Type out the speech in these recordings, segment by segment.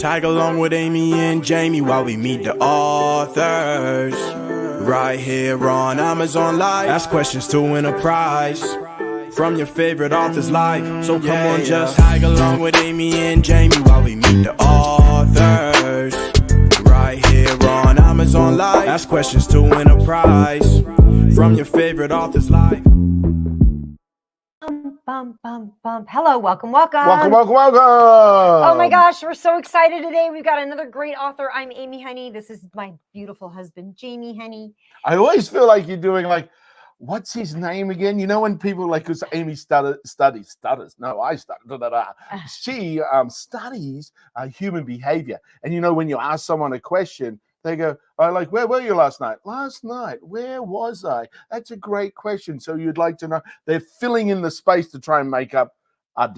tag along with Amy and Jamie while we meet the authors. Right here on Amazon Live. Ask questions to win a prize from your favorite author's life. So come on, just tag along with Amy and Jamie while we meet the authors. Right here on Amazon Live. Ask questions to win a prize from your favorite author's life. Hello, welcome. Welcome. Oh my gosh, we're so excited today. We've got another great author. I'm Amy Honey. This is my beautiful husband, Jamie Honey. I always feel like you're doing like, what's his name again? You know, when people like, because Amy stutters. No, I stutter. She studies human behavior. And you know, when you ask someone a question, they go, oh, like, where were you last night? Last night, where was I? That's a great question. So you'd like to know. They're filling in the space to try and make up a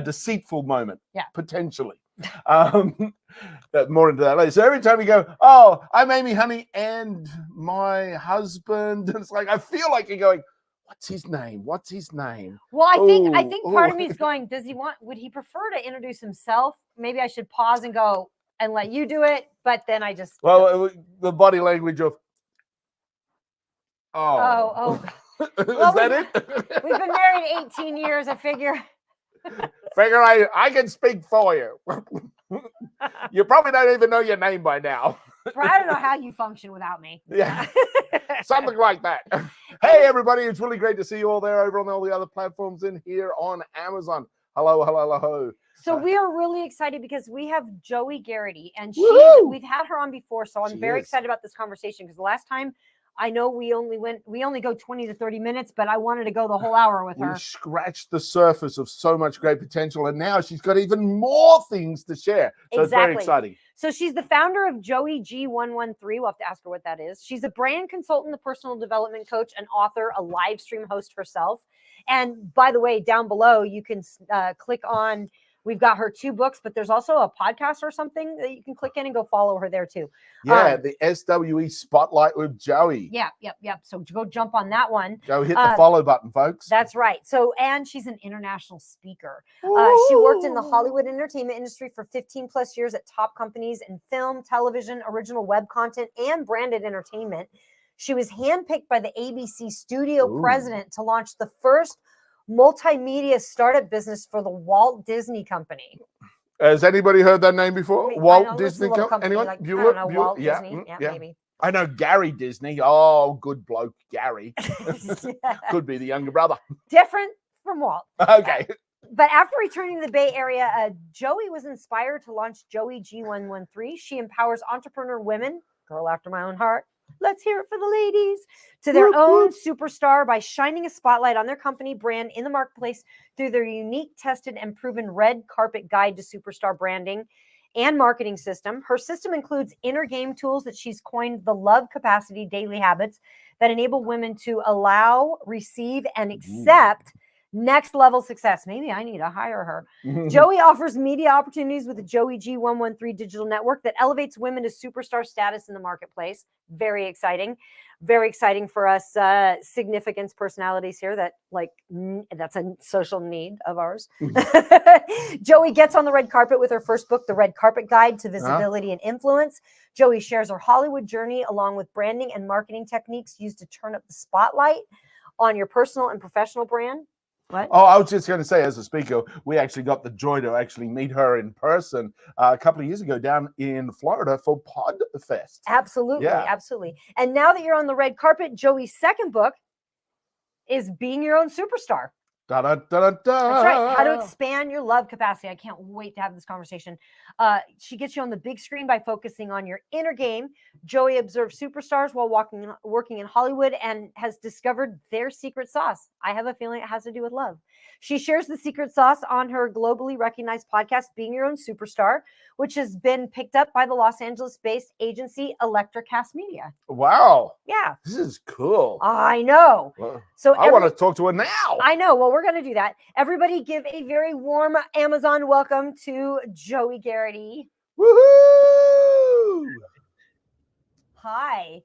deceitful moment, potentially. More into that later. So every time you go, oh, I'm Amy Honey and my husband, and it's like, I feel like you're going, what's his name? What's his name? Well, I think part of me is going, would he prefer to introduce himself? Maybe I should pause and go and let you do it, but then I just the body language of oh. Is that it? We've been married 18 years. I figure I can speak for you. You probably don't even know your name by now. I don't know how you function without me. Yeah, something like that. Hey, everybody. It's really great to see you all there over on all the other platforms in here on Amazon. Hello. So we are really excited because we have Joie Gharrity, and we've had her on before. So I'm very excited about this conversation because the last time, I know we only go 20 to 30 minutes, but I wanted to go the whole hour with her. We scratched the surface of so much great potential, and now she's got even more things to share. So It's very exciting. So she's the founder of Joie G 113. We'll have to ask her what that is. She's a brand consultant, a personal development coach, an author, a live stream host herself. And by the way, down below, you can click on. We've got her 2 books, but there's also a podcast or something that you can click in and go follow her there too. Yeah, the SWE Spotlight with Joie. Yep. So go jump on that one. Go hit the follow button, folks. That's right. So, and she's an international speaker. She worked in the Hollywood entertainment industry for 15 plus years at top companies in film, television, original web content, and branded entertainment. She was handpicked by the ABC studio president to launch the first multimedia startup business for the Walt Disney Company. Has anybody heard that name before? Walt Disney Company. Anyone? Like, Walt Disney. Yeah, maybe. I know Gary Disney. Oh, good bloke, Gary. Could be the younger brother. Different from Walt. Okay. But after returning to the Bay Area, Joie was inspired to launch Joie G 113. She empowers entrepreneur women, girl after my own heart. Let's hear it for the ladies, to their own superstar by shining a spotlight on their company brand in the marketplace through their unique, tested, and proven red carpet guide to superstar branding and marketing system. Her system includes inner game tools that she's coined the love capacity daily habits that enable women to allow, receive, and accept next level success. Maybe I need to hire her. Joie offers media opportunities with the Joie G 113 digital network that elevates women to superstar status in the marketplace. Very exciting. Very exciting for us significance personalities here that's a social need of ours. Joie gets on the red carpet with her first book, The Red Carpet Guide to Visibility and Influence. Joie shares her Hollywood journey along with branding and marketing techniques used to turn up the spotlight on your personal and professional brand. What? Oh, I was just going to say, as a speaker, we actually got the joy to actually meet her in person a couple of years ago down in Florida for PodFest. Absolutely. And now that you're on the red carpet, Joie's second book is Being Your Own Superstar. That's right. How to expand your love capacity. I can't wait to have this conversation. She gets you on the big screen by focusing on your inner game. Joie observes superstars while working in Hollywood and has discovered their secret sauce. I have a feeling it has to do with love. She shares the secret sauce on her globally recognized podcast, Being Your Own Superstar, which has been picked up by the Los Angeles-based agency Electrocast Media. Wow. Yeah. This is cool. I know. Well, so I want to talk to her now. I know. Well, we're going to do that. Everybody give a very warm Amazon welcome to Joie Gharrity. Woohoo! Hi.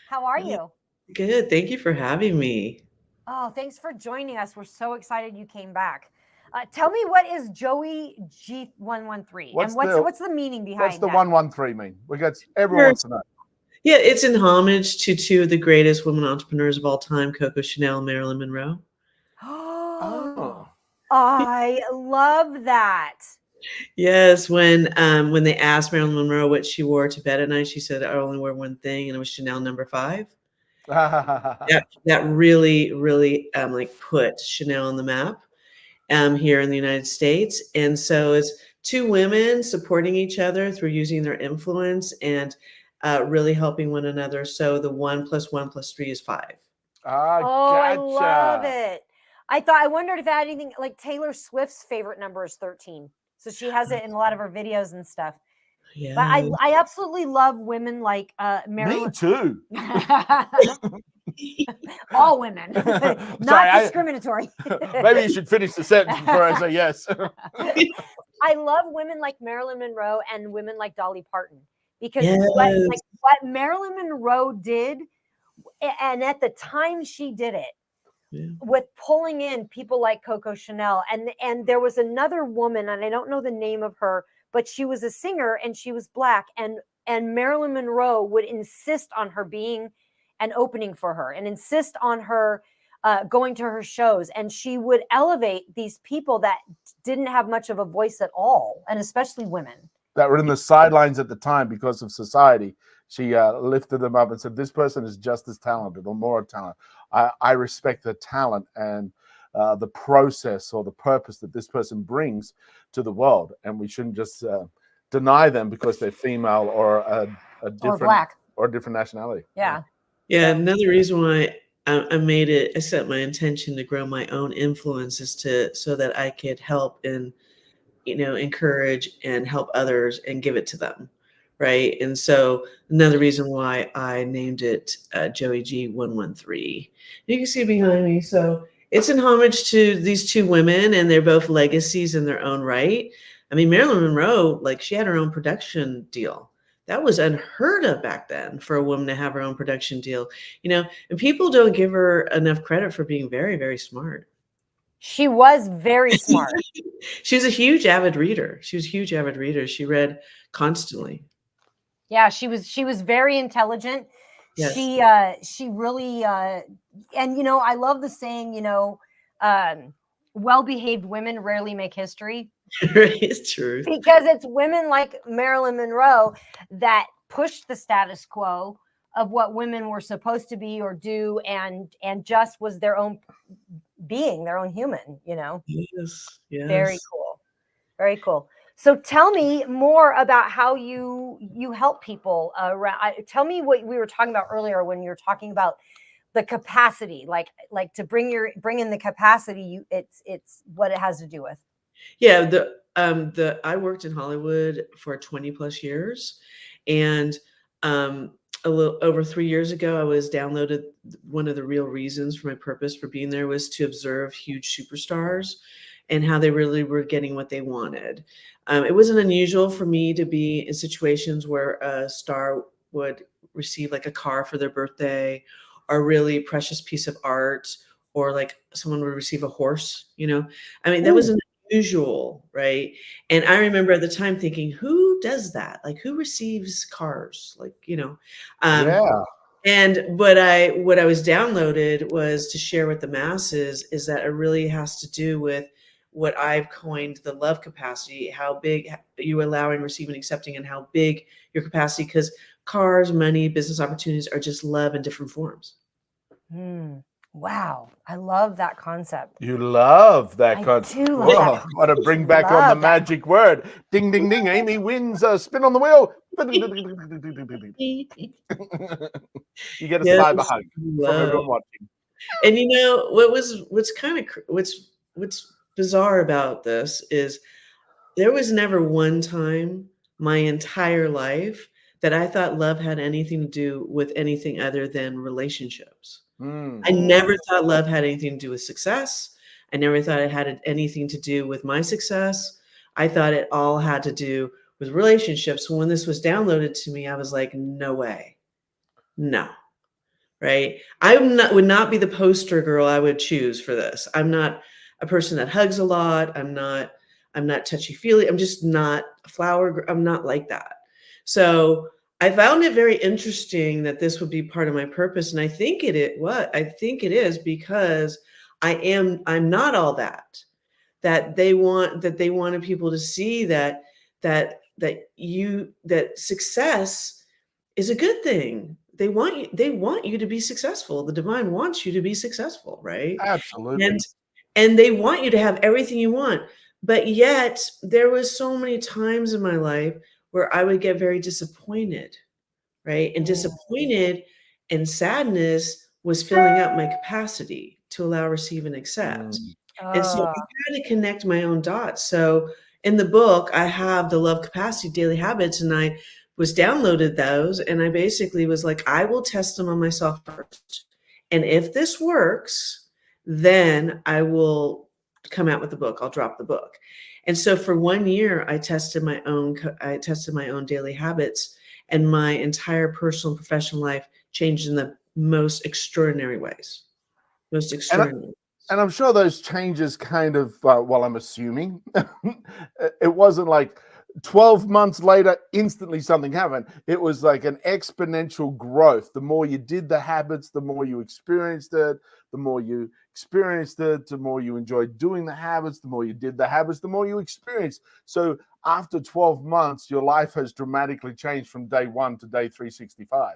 How are you? Good. Thank you for having me. Oh, thanks for joining us. We're so excited you came back. Tell me, what is Joie G113, and what's the meaning behind What's the that? 113 mean? Everyone wants to know. Yeah, it's in homage to two of the greatest women entrepreneurs of all time, Coco Chanel and Marilyn Monroe. Oh. I love that. Yes, when they asked Marilyn Monroe what she wore to bed at night, she said, "I only wear one thing," and it was Chanel number 5. That really, really like put Chanel on the map here in the United States. And so it's two women supporting each other through using their influence and really helping one another. So the 1 + 1 + 3 is 5. Oh, Gotcha. I love it. I wondered if it had anything, like Taylor Swift's favorite number is 13. So she has it in a lot of her videos and stuff. Yeah. But I absolutely love women like Marilyn. Me too. All women, not Sorry, discriminatory. Maybe you should finish the sentence before I say yes. I love women like Marilyn Monroe and women like Dolly Parton, because Yes. what Marilyn Monroe did, and at the time she did it, with pulling in people like Coco Chanel, and there was another woman, and I don't know the name of her, but she was a singer and she was Black, and Marilyn Monroe would insist on her being an opening for her and insist on her going to her shows, and she would elevate these people that didn't have much of a voice at all, and especially women that were in the sidelines at the time because of society. She lifted them up and said, "This person is just as talented or more talent. I respect the talent and the process or the purpose that this person brings to the world, and we shouldn't just deny them because they're female or a different or Black or a different nationality." Yeah. Another reason why I set my intention to grow my own influence is so that I could help and, encourage and help others and give it to them. Right. And so another reason why I named it Joie G113. You can see behind me. So it's in homage to these two women, and they're both legacies in their own right. I mean, Marilyn Monroe, like, she had her own production deal. That was unheard of back then for a woman to have her own production deal, and people don't give her enough credit for being very, very smart. She was very smart. She was a huge avid reader. She read constantly. Yeah, she was very intelligent. Yes. She really and I love the saying, well-behaved women rarely make history. It's true. Because it's women like Marilyn Monroe that pushed the status quo of what women were supposed to be or do, and just was their own being, their own human, Yes. Very cool. Very cool. So tell me more about how you help people tell me what we were talking about earlier when you were talking about the capacity, like to bring in the capacity. It's what it has to do with. Yeah. I worked in Hollywood for 20 plus years, and a little over 3 years ago, I was downloaded. One of the real reasons for my purpose for being there was to observe huge superstars and how they really were getting what they wanted. It wasn't unusual for me to be in situations where a star would receive like a car for their birthday, or a really precious piece of art, or like someone would receive a horse, I mean, that wasn't usual, right? And I remember at the time thinking, who does that? Like, who receives cars? Like, Yeah. And what I was downloaded was to share with the masses is that it really has to do with what I've coined the love capacity, how big you allowing, receiving, accepting, and how big your capacity, because cars, money, business opportunities are just love in different forms. Wow. I love that concept. You love that concept. I do love that concept. Want to bring back on the magic word. Ding, ding, ding. Amy wins a spin on the wheel. You get a cyber hug from everyone watching. And what's bizarre about this is there was never one time my entire life that I thought love had anything to do with anything other than relationships. I never thought love had anything to do with success. I never thought it had anything to do with my success. I thought it all had to do with relationships. So when this was downloaded to me, I was like, no way. No. Right. Would not be the poster girl I would choose for this. I'm not a person that hugs a lot. I'm not touchy-feely. I'm just not a flower. I'm not like that. So I found it very interesting that this would be part of my purpose. And I think I think it is because I'm not all that they wanted people to see that success is a good thing. They want you to be successful. The divine wants you to be successful, right? Absolutely. And they want you to have everything you want. But yet there was so many times in my life where I would get very disappointed, right? And disappointed and sadness was filling up my capacity to allow, receive, and accept. And so I had to connect my own dots. So in the book, I have the Love Capacity Daily Habits, and I was downloaded those. And I basically was like, I will test them on myself first. And if this works, then I will come out with the book. I'll drop the book. And so for 1 year, I tested my own daily habits, and my entire personal and professional life changed in the most extraordinary ways. Most extraordinary. And I'm sure those changes kind of, well, I'm assuming, it wasn't like 12 months later, instantly something happened. It was like an exponential growth. The more you did the habits, the more you experienced it. The more you experienced it, the more you enjoyed doing the habits. The more you did the habits, the more you experienced. So after 12 months, your life has dramatically changed from day 1 to day 365.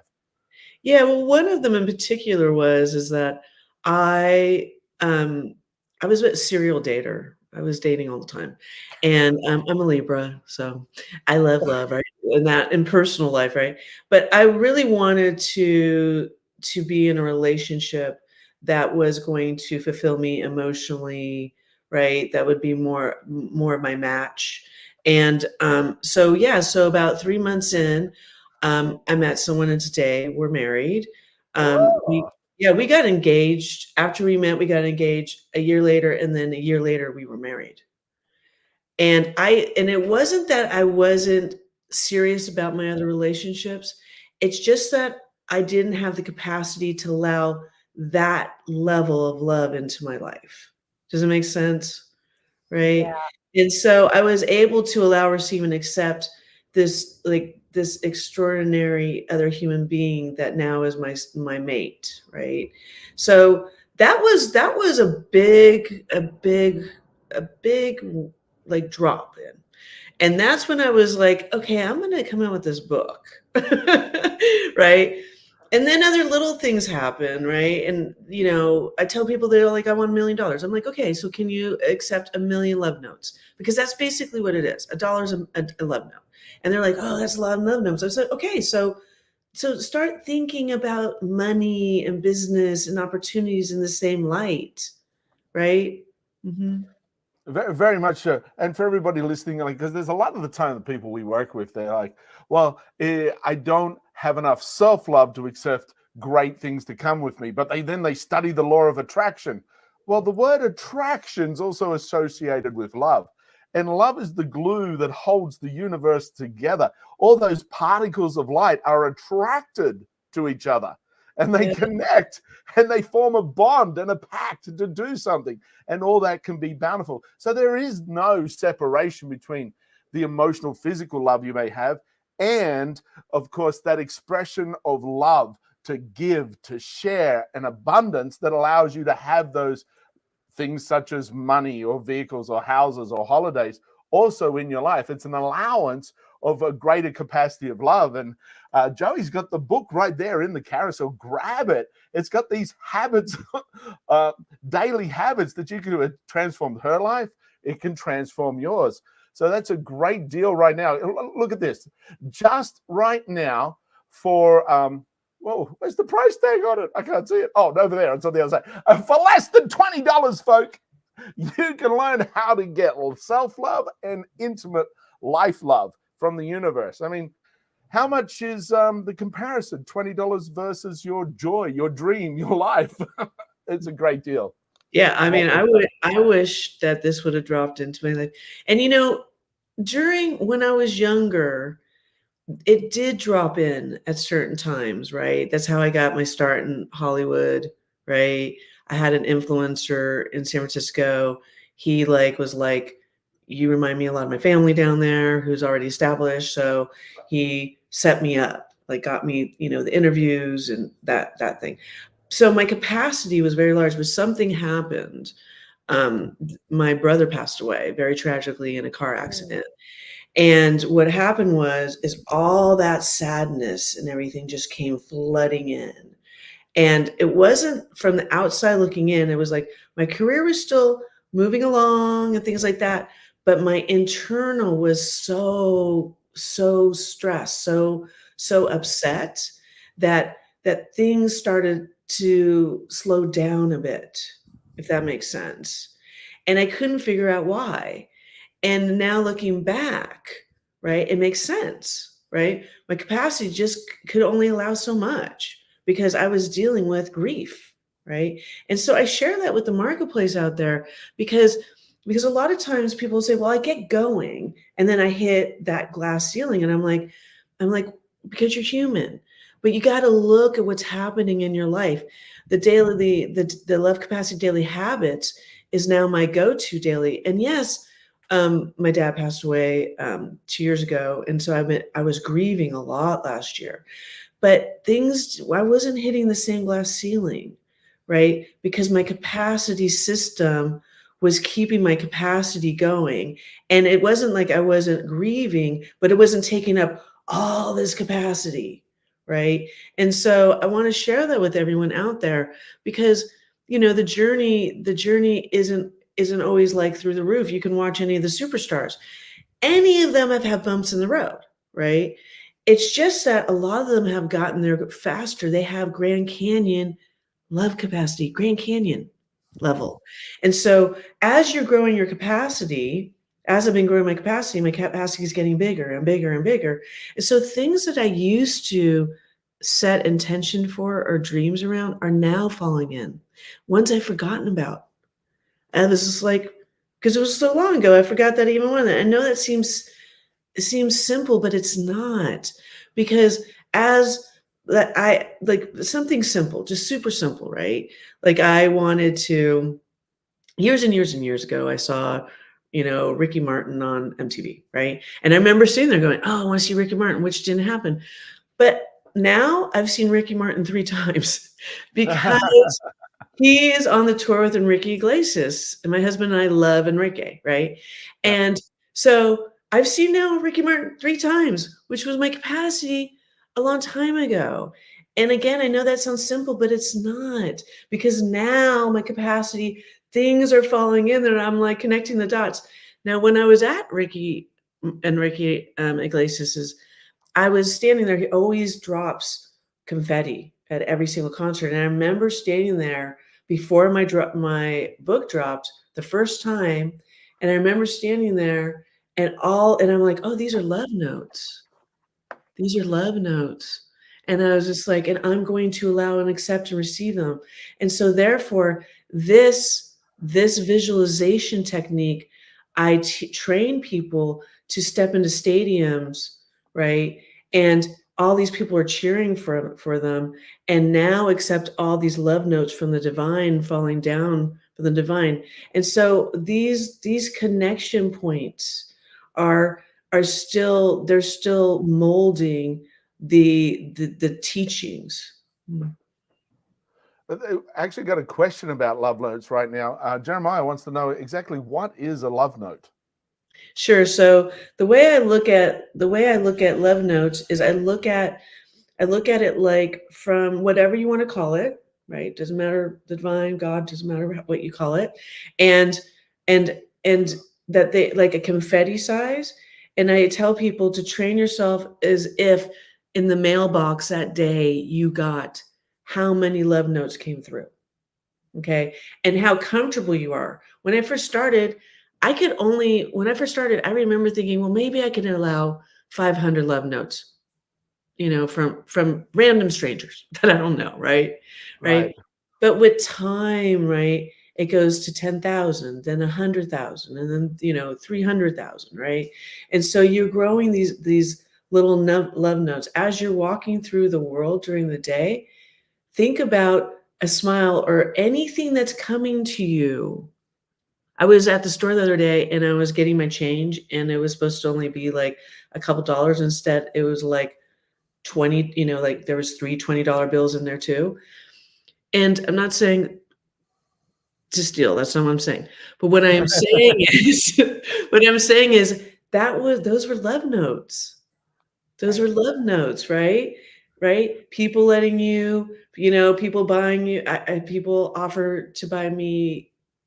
Yeah, well, one of them in particular is that I was a serial dater. I was dating all the time, and I'm a Libra, so I love love, right? And that in personal life, right? But I really wanted to be in a relationship that was going to fulfill me emotionally, right? That would be more of my match. And so yeah, so about 3 months in, I met someone, and today we're married. We got engaged. After we met, we got engaged a year later, and then a year later we were married. And it wasn't that I wasn't serious about my other relationships. It's just that I didn't have the capacity to allow that level of love into my life. Does it make sense? Right? Yeah. And so I was able to allow, receive, and accept this extraordinary other human being that now is my mate, right? So that was a big like drop in. And that's when I was like, okay, I'm going to come out with this book. Right? And then other little things happen, right? And, I tell people, they're like, I want $1 million. I'm like, okay, so can you accept 1 million love notes? Because that's basically what it is. $1 is a love note. And they're like, oh, that's a lot of love notes. I said, okay, so start thinking about money and business and opportunities in the same light, right? Mm-hmm. Very, very much so. And for everybody listening, like, because there's a lot of the time the people we work with, they're like, well, I don't have enough self-love to accept great things to come with me. But they study the law of attraction. Well, the word attraction is also associated with love. And love is the glue that holds the universe together. All those particles of light are attracted to each other. And they connect, and they form a bond and a pact to do something, and all that can be bountiful. So there is no separation between the emotional, physical love you may have and, of course, that expression of love to give, to share, an abundance that allows you to have those things such as money or vehicles or houses or holidays also in your life. It's an allowance of a greater capacity of love. And Joie's got the book right there in the carousel. Grab it. It's got these habits, daily habits that you can do. It transformed her life. It can transform yours. So that's a great deal right now. Look at this. Just right now for, whoa, where's the price tag on it? I can't see it. Oh, over there. It's on the other side. For less than $20, folk, you can learn how to get self-love and intimate life love from the universe. I mean, how much is the comparison? $20 versus your joy, your dream, your life. It's a great deal. Yeah, I mean, I wish that this would have dropped into my life. And during when I was younger, it did drop in at certain times, right? That's how I got my start in Hollywood, right? I had an influencer in San Francisco. He was like, you remind me a lot of my family down there who's already established. So he set me up, like got me, the interviews and that thing. So my capacity was very large, but something happened. My brother passed away very tragically in a car accident. And what happened is all that sadness and everything just came flooding in. And it wasn't from the outside looking in. It was like my career was still moving along and things like that. But my internal was so stressed, so upset that things started to slow down a bit, if that makes sense. And I couldn't figure out why. And now looking back, right, it makes sense, right? My capacity just could only allow so much because I was dealing with grief, right? And so I share that with the marketplace out there because a lot of times people say, well, I get going and then I hit that glass ceiling. And I'm like, because you're human, but you got to look at what's happening in your life. The love capacity daily habits is now my go-to daily. And yes, my dad passed away 2 years ago, and so I was grieving a lot last year. But I wasn't hitting the same glass ceiling, right? Because my capacity system was keeping my capacity going. And it wasn't like I wasn't grieving, but it wasn't taking up all this capacity, right? And so I want to share that with everyone out there because the journey isn't always like through the roof. You can watch any of the superstars. Any of them have had bumps in the road, right? It's just that a lot of them have gotten there faster. They have Grand Canyon love capacity, Grand Canyon level. And so as you're growing your capacity, as I've been growing my capacity is getting bigger and bigger and bigger. And so things that I used to set intention for or dreams around are now falling in. Ones I've forgotten about. And this is like, because it was so long ago, I forgot that even one of that. I know that it seems simple, but it's not. Because as that I like something simple, just super simple, right? Like I wanted to, years and years and years ago, I saw, Ricky Martin on MTV, right? And I remember sitting there going, oh, I want to see Ricky Martin, which didn't happen. But now I've seen Ricky Martin 3 times because he is on the tour with Enrique Iglesias, and my husband and I love Enrique, right? Yeah. And so I've seen now Ricky Martin 3 times, which was my capacity a long time ago. And again, I know that sounds simple, but it's not because now my capacity, things are falling in there. And I'm like connecting the dots. Now, when I was at Enrique Iglesias's, I was standing there. He always drops confetti at every single concert. And I remember standing there before my book dropped the first time. And I remember standing there and I'm like, oh, these are love notes. These are love notes. And I was just like, and I'm going to allow and accept and receive them. And so therefore, this visualization technique, I train people to step into stadiums, right? And all these people are cheering for them, and now accept all these love notes from the divine falling down from the divine. And so these connection points are still, they're still molding the teachings. I actually got a question about love notes right now. Jeremiah wants to know exactly what is a love note. Sure. So the way I look at love notes is I look at it like from whatever you want to call it, right? Doesn't matter, the divine, God, doesn't matter what you call it. And that they like a confetti size. And I tell people to train yourself as if in the mailbox that day you got how many love notes came through. Okay. And how comfortable you are. When I first started, I remember thinking, well, maybe I can allow 500 love notes, from random strangers that I don't know. Right. Right. But with time, right, it goes to 10,000, then 100,000, and then, 300,000. Right. And so you're growing these little love notes as you're walking through the world during the day. Think about a smile, or anything that's coming to you. I was at the store the other day and I was getting my change, and it was supposed to only be like a couple dollars. Instead, it was like 20, like there was three $20 bills in there too. And I'm not saying to steal, that's not what I'm saying. But what I am saying is, those were love notes. Those were love notes, right? Right? People letting you, people buying you, people offer to buy me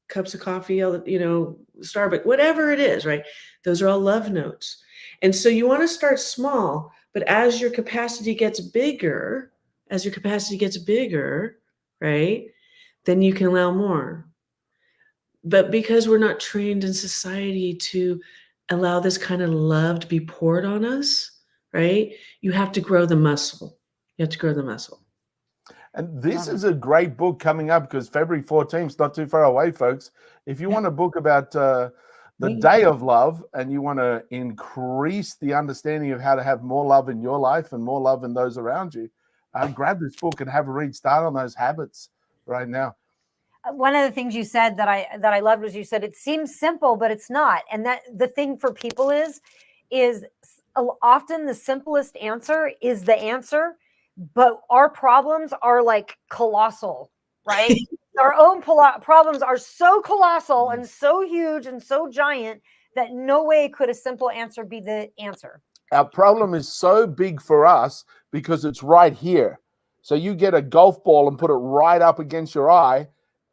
cups of coffee, Starbucks, whatever it is, right? Those are all love notes. And so you want to start small, but as your capacity gets bigger, right? Then you can allow more. But because we're not trained in society to allow this kind of love to be poured on us, right? You have to grow the muscle. You have to grow the muscle. And this is a great book coming up because February 14th is not too far away, folks. If you want a book about the day of love and you want to increase the understanding of how to have more love in your life and more love in those around you, grab this book and have a read. Start on those habits right now. One of the things you said that I loved was you said it seems simple, but it's not. And that the thing for people is often the simplest answer is the answer, but our problems are like colossal, right? Our own problems are so colossal and so huge and so giant that no way could a simple answer be the answer. Our problem is so big for us because it's right here. So you get a golf ball and put it right up against your eye,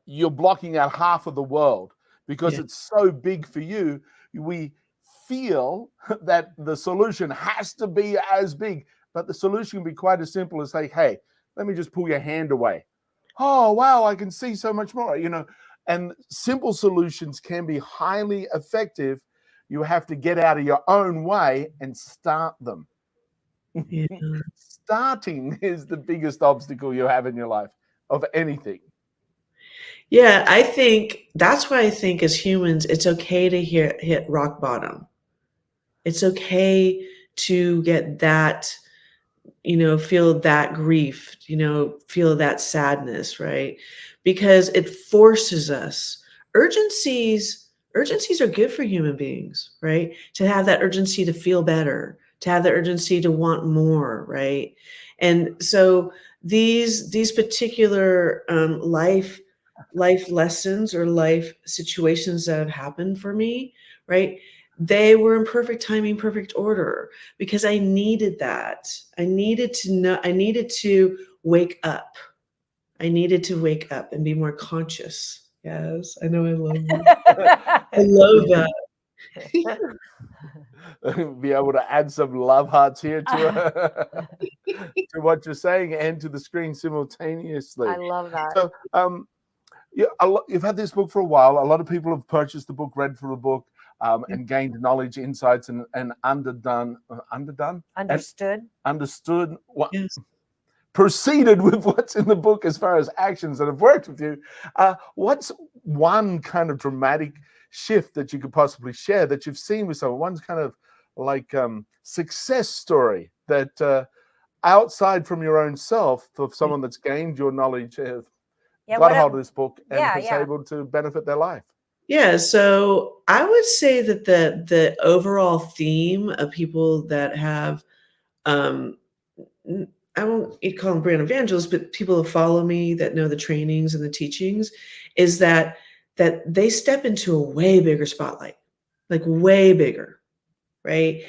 you're blocking out half of the world because it's so big for you. We feel that the solution has to be as big, but the solution can be quite as simple as say, hey, let me just pull your hand away. Oh, wow, I can see so much more, and simple solutions can be highly effective. You have to get out of your own way and start them. Yeah. Starting is the biggest obstacle you have in your life of anything. Yeah, I think that's why I think as humans, it's okay to hit rock bottom. It's okay to get that, feel that grief, feel that sadness, right? Because it forces us. Urgencies are good for human beings, right? To have that urgency to feel better, to have the urgency to want more, right? And so these particular life lessons or life situations that have happened for me, right? They were in perfect timing, perfect order, because I needed that. I needed to know, I needed to wake up. I needed to wake up and be more conscious. Yes, I know, I love that. I love that. Be able to add some love hearts here to to what you're saying and to the screen simultaneously. I love that. So, you've had this book for a while. A lot of people have purchased the book, read through the book, and gained knowledge, insights, and understood what proceeded with what's in the book as far as actions that have worked with you. What's one kind of dramatic shift that you could possibly share that you've seen with someone? One's kind of like success story that outside from your own self, of someone that's gained your knowledge, got a hold of this book and is able to benefit their life. Yeah, so I would say that the overall theme of people that have, I won't call them brand evangelists, but people who follow me that know the trainings and the teachings, is that they step into a way bigger spotlight, like way bigger, right?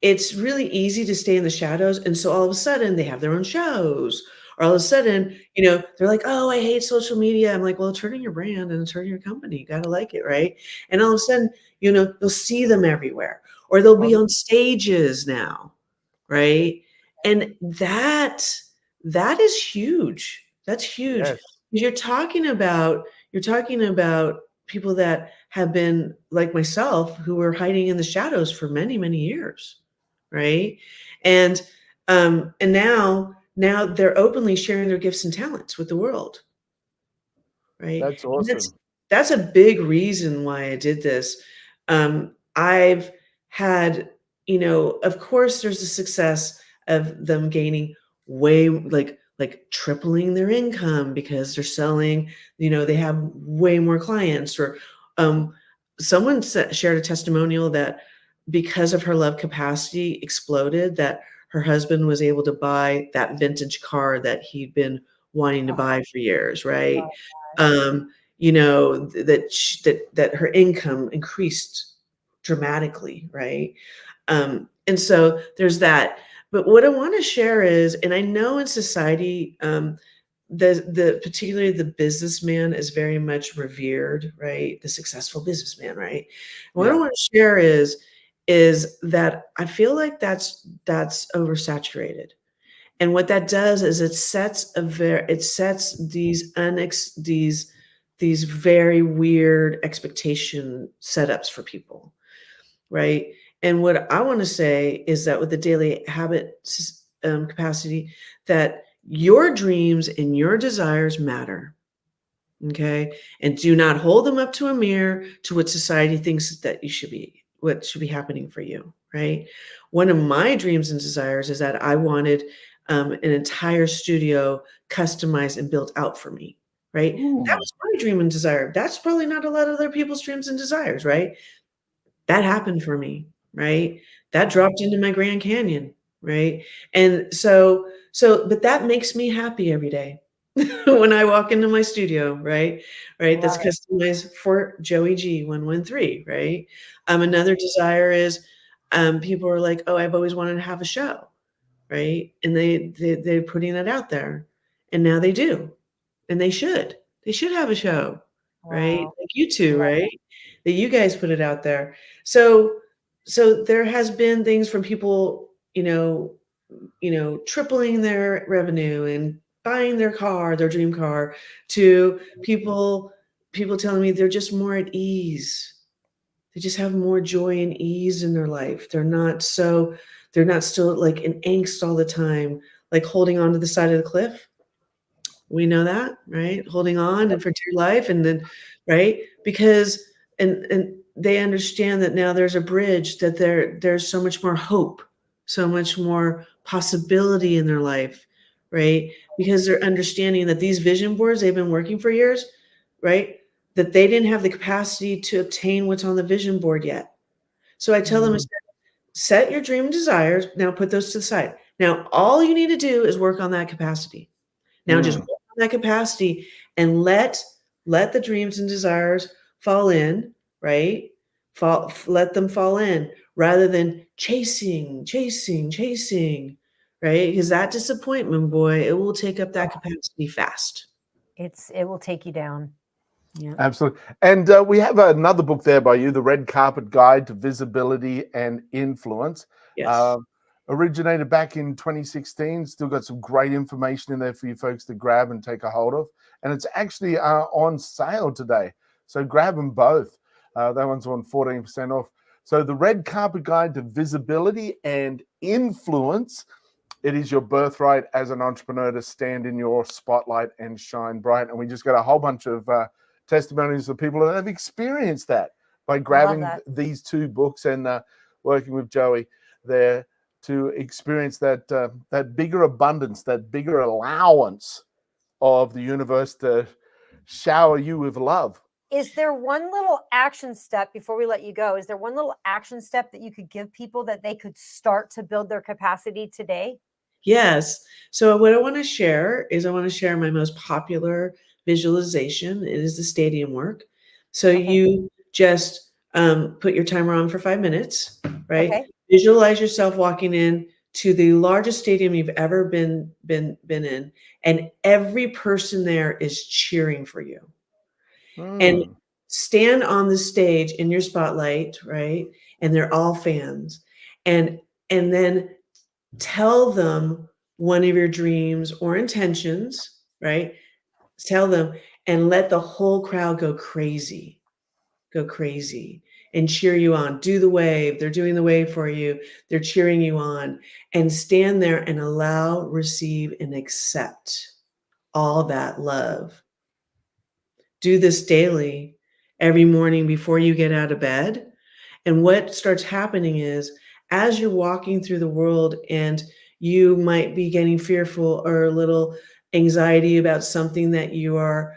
It's really easy to stay in the shadows, and so all of a sudden they have their own shows. Or all of a sudden, they're like, oh, I hate social media. I'm like, well, it's hurting your brand and it's hurting your company. You got to like it, right? And all of a sudden, you'll see them everywhere. Or they'll be on stages now, right? And that is huge. That's huge. Yes. You're talking about people that have been like myself, who were hiding in the shadows for many, many years, right? And now they're openly sharing their gifts and talents with the world, right? That's awesome. That's a big reason why I did this. I've had, of course, there's the success of them gaining way like tripling their income because they're selling, they have way more clients. Or someone shared a testimonial that because of her love capacity exploded, that her husband was able to buy that vintage car that he'd been wanting to buy for years, right? That her income increased dramatically, right? And so there's that. But what I want to share is, and I know in society, the particularly the businessman is very much revered, right? The successful businessman, right? What I Yeah. want to share is that I feel like that's oversaturated. And what that does is it sets these very weird expectation setups for people, right? And what I want to say is that with the daily habit capacity, that your dreams and your desires matter. Okay. And do not hold them up to a mirror to what society thinks that what should be happening for you. Right. One of my dreams and desires is that I wanted an entire studio customized and built out for me. Right. That Ooh. was my dream and desire. That's probably not a lot of other people's dreams and desires. Right. That happened for me. Right. That dropped into my Grand Canyon. Right. And but that makes me happy every day. When I walk into my studio, right? Right, that's Love it. customized for Joie G 113, right? Another desire is, people are like, "Oh, I've always wanted to have a show," right? And they're putting that out there, and now they do, and they should. They should have a show, right? Wow. Like you two, Love right? That you guys put it out there. So there has been things from people, tripling their revenue and buying their dream car, to people telling me they're just more at ease. They just have more joy and ease in their life. They're not still like in angst all the time, like holding on to the side of the cliff. We know that, right? Holding on and for dear life, and then, right? Because and they understand that now there's a bridge, that there's so much more hope, so much more possibility in their life, right? Because they're understanding that these vision boards they've been working for years, right? That they didn't have the capacity to obtain what's on the vision board yet. So I tell them, set your dream desires, now put those to the side. Now all you need to do is work on that capacity. Now just Mm. work on that capacity and let the dreams and desires fall in, right? Let them fall in rather than chasing, right? Because that disappointment, boy, it will take up that capacity fast. It will take you down. Yeah. Absolutely. And we have another book there by you, The Red Carpet Guide to Visibility and Influence. Yes. Originated back in 2016. Still got some great information in there for you folks to grab and take a hold of. And it's actually on sale today. So grab them both. That one's on 14% off. So The Red Carpet Guide to Visibility and Influence. It is your birthright as an entrepreneur to stand in your spotlight and shine bright. And we just got a whole bunch of testimonies of people that have experienced that by grabbing that. these two books and working with Joie there to experience that bigger abundance, that bigger allowance of the universe to shower you with love. Is there one little action step before we let you go? Is there one little action step that you could give people that they could start to build their capacity today? Yes. So what I want to share is I want to share my most popular visualization. It is the stadium work. So Okay. you just put your timer on for 5 minutes, right? Okay. Visualize yourself walking in to the largest stadium you've ever been in, and every person there is cheering for you. And stand on the stage in your spotlight, right? And they're all fans. And then tell them one of your dreams or intentions, right? Tell them and let the whole crowd go crazy and cheer you on. Do the wave. They're doing the wave for you. They're cheering you on, and stand there and allow, receive, and accept all that love. Do this daily, every morning before you get out of bed. And what starts happening is, as you're walking through the world and you might be getting fearful or a little anxiety about something that you are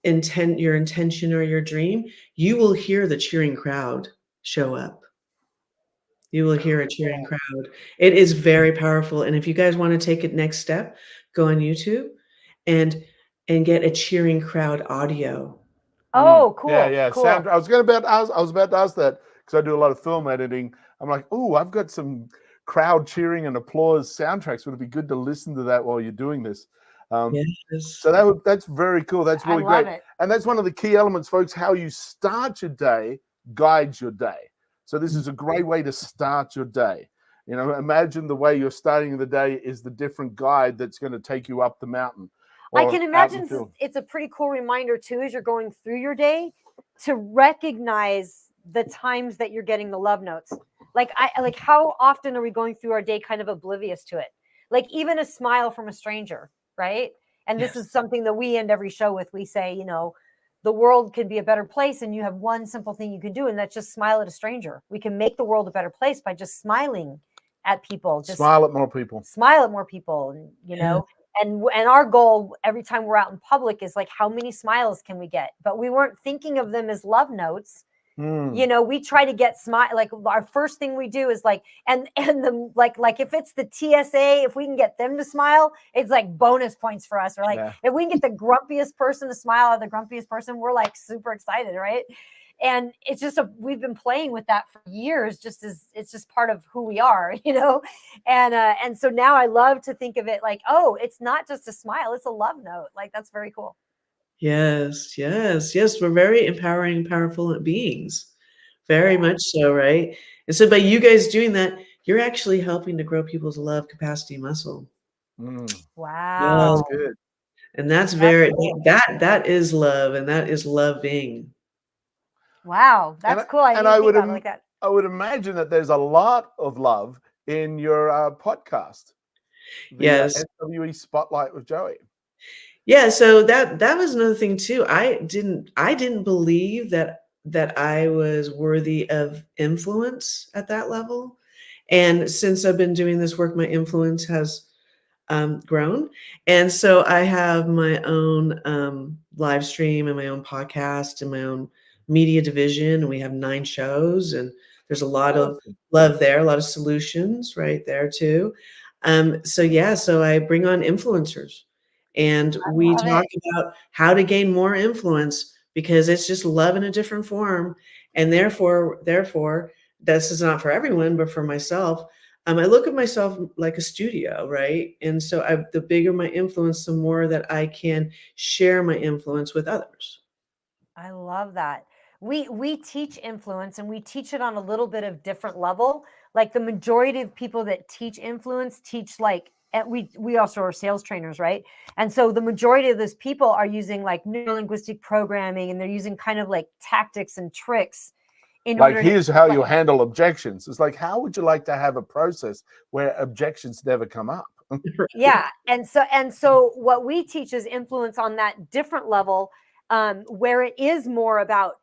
your intention or your dream, you will hear the cheering crowd show up. You will hear a cheering crowd. It is very powerful. And if you guys want to take it next step, go on YouTube and get a cheering crowd audio. Oh, cool. Yeah. Cool. Sound. I was about to ask that because I do a lot of film editing. I'm like, oh, I've got some crowd cheering and applause soundtracks. Would it be good to listen to that while you're doing this? Yes. So that's very cool. That's really I love great. it. And that's one of the key elements, folks. How you start your day guides your day. So this is a great way to start your day. You know, imagine the way you're starting the day is the different guide that's going to take you up the mountain. I or can out in the imagine field. it's a pretty cool reminder too, as you're going through your day, to recognize the times that you're getting the love notes. Like how often are we going through our day kind of oblivious to it? Like even a smile from a stranger, right? And this is something that we end every show with. We say, you know, the world can be a better place, and you have one simple thing you can do, and that's just smile at a stranger. We can make the world a better place by just smiling at people. Just smile at more people. Smile at more people, and you know. And our goal every time we're out in public is like, how many smiles can we get? But we weren't thinking of them as love notes. You know, we try to get smile. Like our first thing we do is like, and the like if it's the TSA, if we can get them to smile, it's like bonus points for us. Or like if we can get the grumpiest person to smile at the grumpiest person, we're like super excited, right? And it's just we've been playing with that for years, just as it's just part of who we are, you know. And so now I love to think of it like, oh, it's not just a smile, it's a love note. Like that's very cool. Yes. We're very empowering, powerful beings. Very much so, right? And so by you guys doing that, you're actually helping to grow people's love capacity muscle. Wow. That's good. And that's very that is love, and that is loving. Wow, that's cool. I didn't think about it like that. I would imagine that there's a lot of love in your podcast. Yes. SWE Spotlight with Joie. Yeah, so that was another thing too. I didn't believe that I was worthy of influence at that level. And since I've been doing this work, my influence has grown. And so I have my own live stream and my own podcast and my own media division. And we have 9 shows, and there's a lot of love there, a lot of solutions right there too. So I bring on influencers, and we talk about how to gain more influence, because it's just love in a different form. And therefore, this is not for everyone, but for myself, I look at myself like a studio, right? And so the bigger my influence, the more that I can share my influence with others. I love that. We teach influence, and we teach it on a little bit of different level. Like the majority of people that teach influence teach like, and we also are sales trainers, right? And so the majority of those people are using like neurolinguistic programming, and they're using kind of like tactics and tricks. Here's how you handle objections. It's like, how would you like to have a process where objections never come up? Yeah. And so what we teach is influence on that different level, where it is more about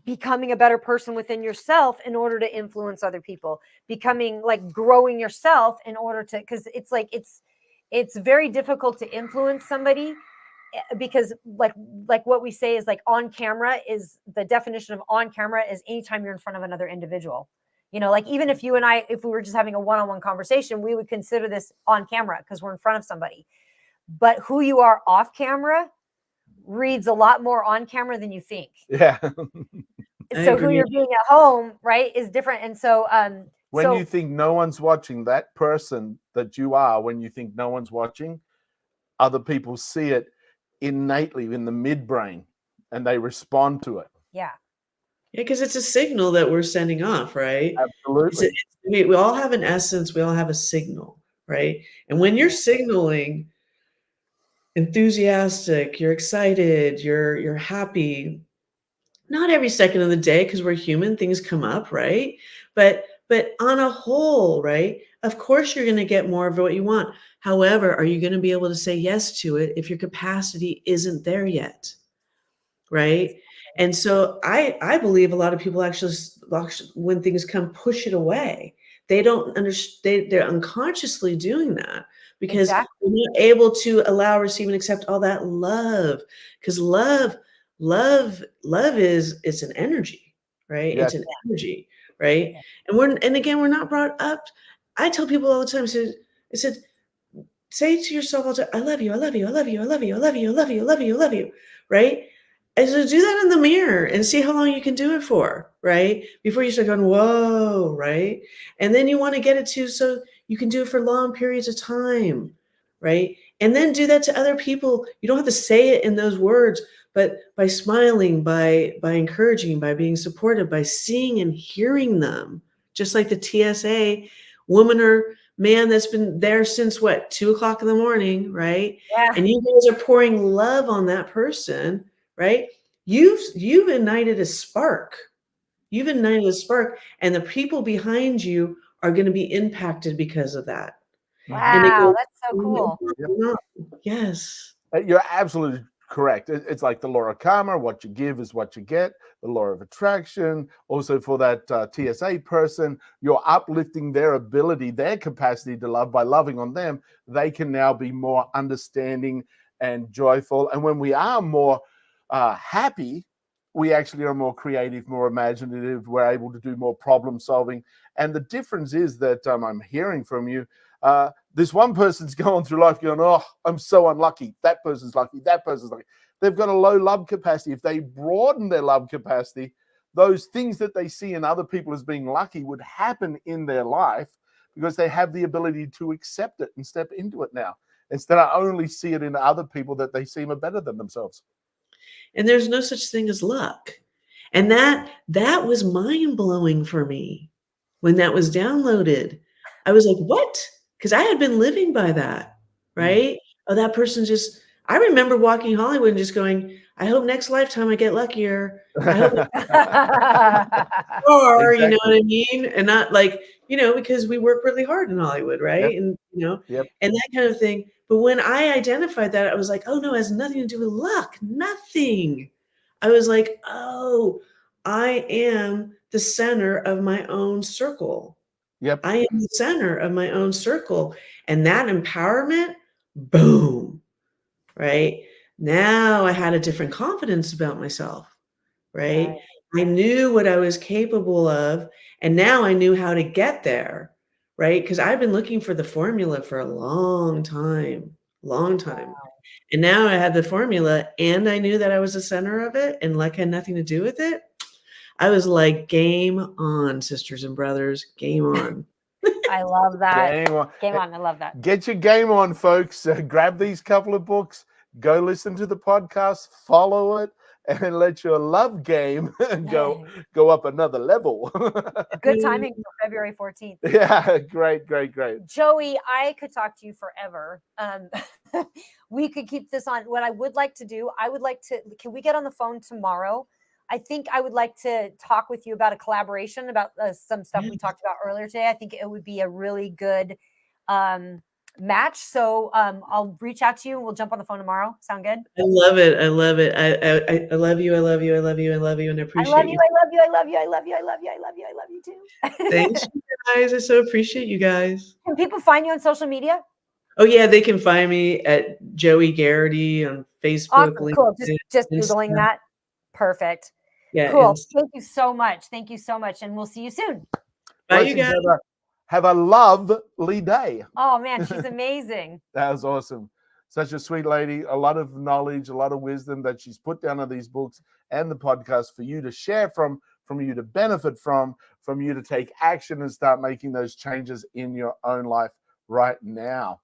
becoming a better person within yourself in order to influence other people, becoming like growing yourself in order to, because it's like it's very difficult to influence somebody, because like what we say is like on camera is the definition of on camera is anytime you're in front of another individual. You know, like even if you and I, if we were just having a one-on-one conversation, we would consider this on camera because we're in front of somebody. But who you are off camera reads a lot more on camera than you think. Yeah. So who you're being at home, right, is different. And so when you think no one's watching, that person that you are, when you think no one's watching, other people see it innately in the midbrain and they respond to it. Yeah. Yeah, because it's a signal that we're sending off, right? Absolutely. We all have an essence, we all have a signal, right? And when you're signaling enthusiastic, you're excited, you're happy, not every second of the day, because we're human, things come up, right? But on a whole, right? Of course you're going to get more of what you want. However, are you going to be able to say yes to it if your capacity isn't there yet? Right? And so I believe a lot of people actually, when things come, push it away. they don't understand. They're unconsciously doing that because Exactly. they're not able to allow, receive, and accept all that love. Because love is it's an energy, right? Yes. It's an energy, right? Yeah. And again, we're not brought up. I tell people all the time. I said, say to yourself all the time, I love you, I love you, I love you, I love you, I love you, I love you, I love you, I love you, right? And so do that in the mirror and see how long you can do it for, right? Before you start going, whoa, right? And then you want to get it to so you can do it for long periods of time, right? And then do that to other people. You don't have to say it in those words, but by smiling, by encouraging, by being supportive, by seeing and hearing them, just like the TSA woman or man that's been there since what, 2 o'clock in the morning, right? Yeah. And you guys are pouring love on that person, right? You've ignited a spark. You've ignited a spark, and the people behind you are going to be impacted because of that. And it Wow, goes that's so on cool. and on. Yes. You're absolutely correct. It's like the law of karma. What you give is what you get. The law of attraction. Also for that TSA person, you're uplifting their ability, their capacity to love by loving on them. They can now be more understanding and joyful. And when we are more happy, we actually are more creative, more imaginative. We're able to do more problem solving. And the difference is that I'm hearing from you, this one person's going through life going, oh, I'm so unlucky. That person's lucky. That person's lucky. They've got a low love capacity. If they broaden their love capacity, those things that they see in other people as being lucky would happen in their life because they have the ability to accept it and step into it now, instead of only see it in other people that they seem are better than themselves. And there's no such thing as luck. And that was mind-blowing for me when that was downloaded. I was like, what? Because I had been living by that, right? Oh, that person just, I remember walking Hollywood and just going, I hope next lifetime I get luckier. I hope or, you know what I mean? And not like, because we work really hard in Hollywood, right? Yep. And, Yep. and that kind of thing. But when I identified that, I was like, oh no, it has nothing to do with luck, nothing. I was like, oh, I am the center of my own circle. Yep. I am the center of my own circle. And that empowerment, boom, right? Now I had a different confidence about myself, right? I knew what I was capable of, and now I knew how to get there, right? Because I've been looking for the formula for a long time, long time. And now I had the formula, and I knew that I was the center of it, and luck had nothing to do with it. I was like, game on, sisters and brothers, game on. I love that. Game on. Game on. I love that. Get your game on, folks. Grab these couple of books, go listen to the podcast, follow it, and let your love game go up another level. Good timing for February 14th. Yeah, great. Joie, I could talk to you forever. We could keep this on. What I would like to do, can we get on the phone tomorrow? I think I would like to talk with you about a collaboration about some stuff we talked about earlier today. I think it would be a really good match. So I'll reach out to you and we'll jump on the phone tomorrow. Sound good? I love it. I love it. I love you. I love you. I love you. I love you. And I appreciate you. I love you. I love you. I love you. I love you. I love you. I love you too. Thanks, you guys. I so appreciate you guys. Can people find you on social media? Oh yeah, they can find me at Joie Gharrity on Facebook. Awesome. Cool. Just Googling that. Perfect. Yeah. Cool. Thank you so much. Thank you so much. And we'll see you soon. Bye, you guys. Have a lovely day. Oh man, she's amazing. That was awesome. Such a sweet lady, a lot of knowledge, a lot of wisdom that she's put down on these books and the podcast for you to share from you to benefit from you to take action and start making those changes in your own life right now.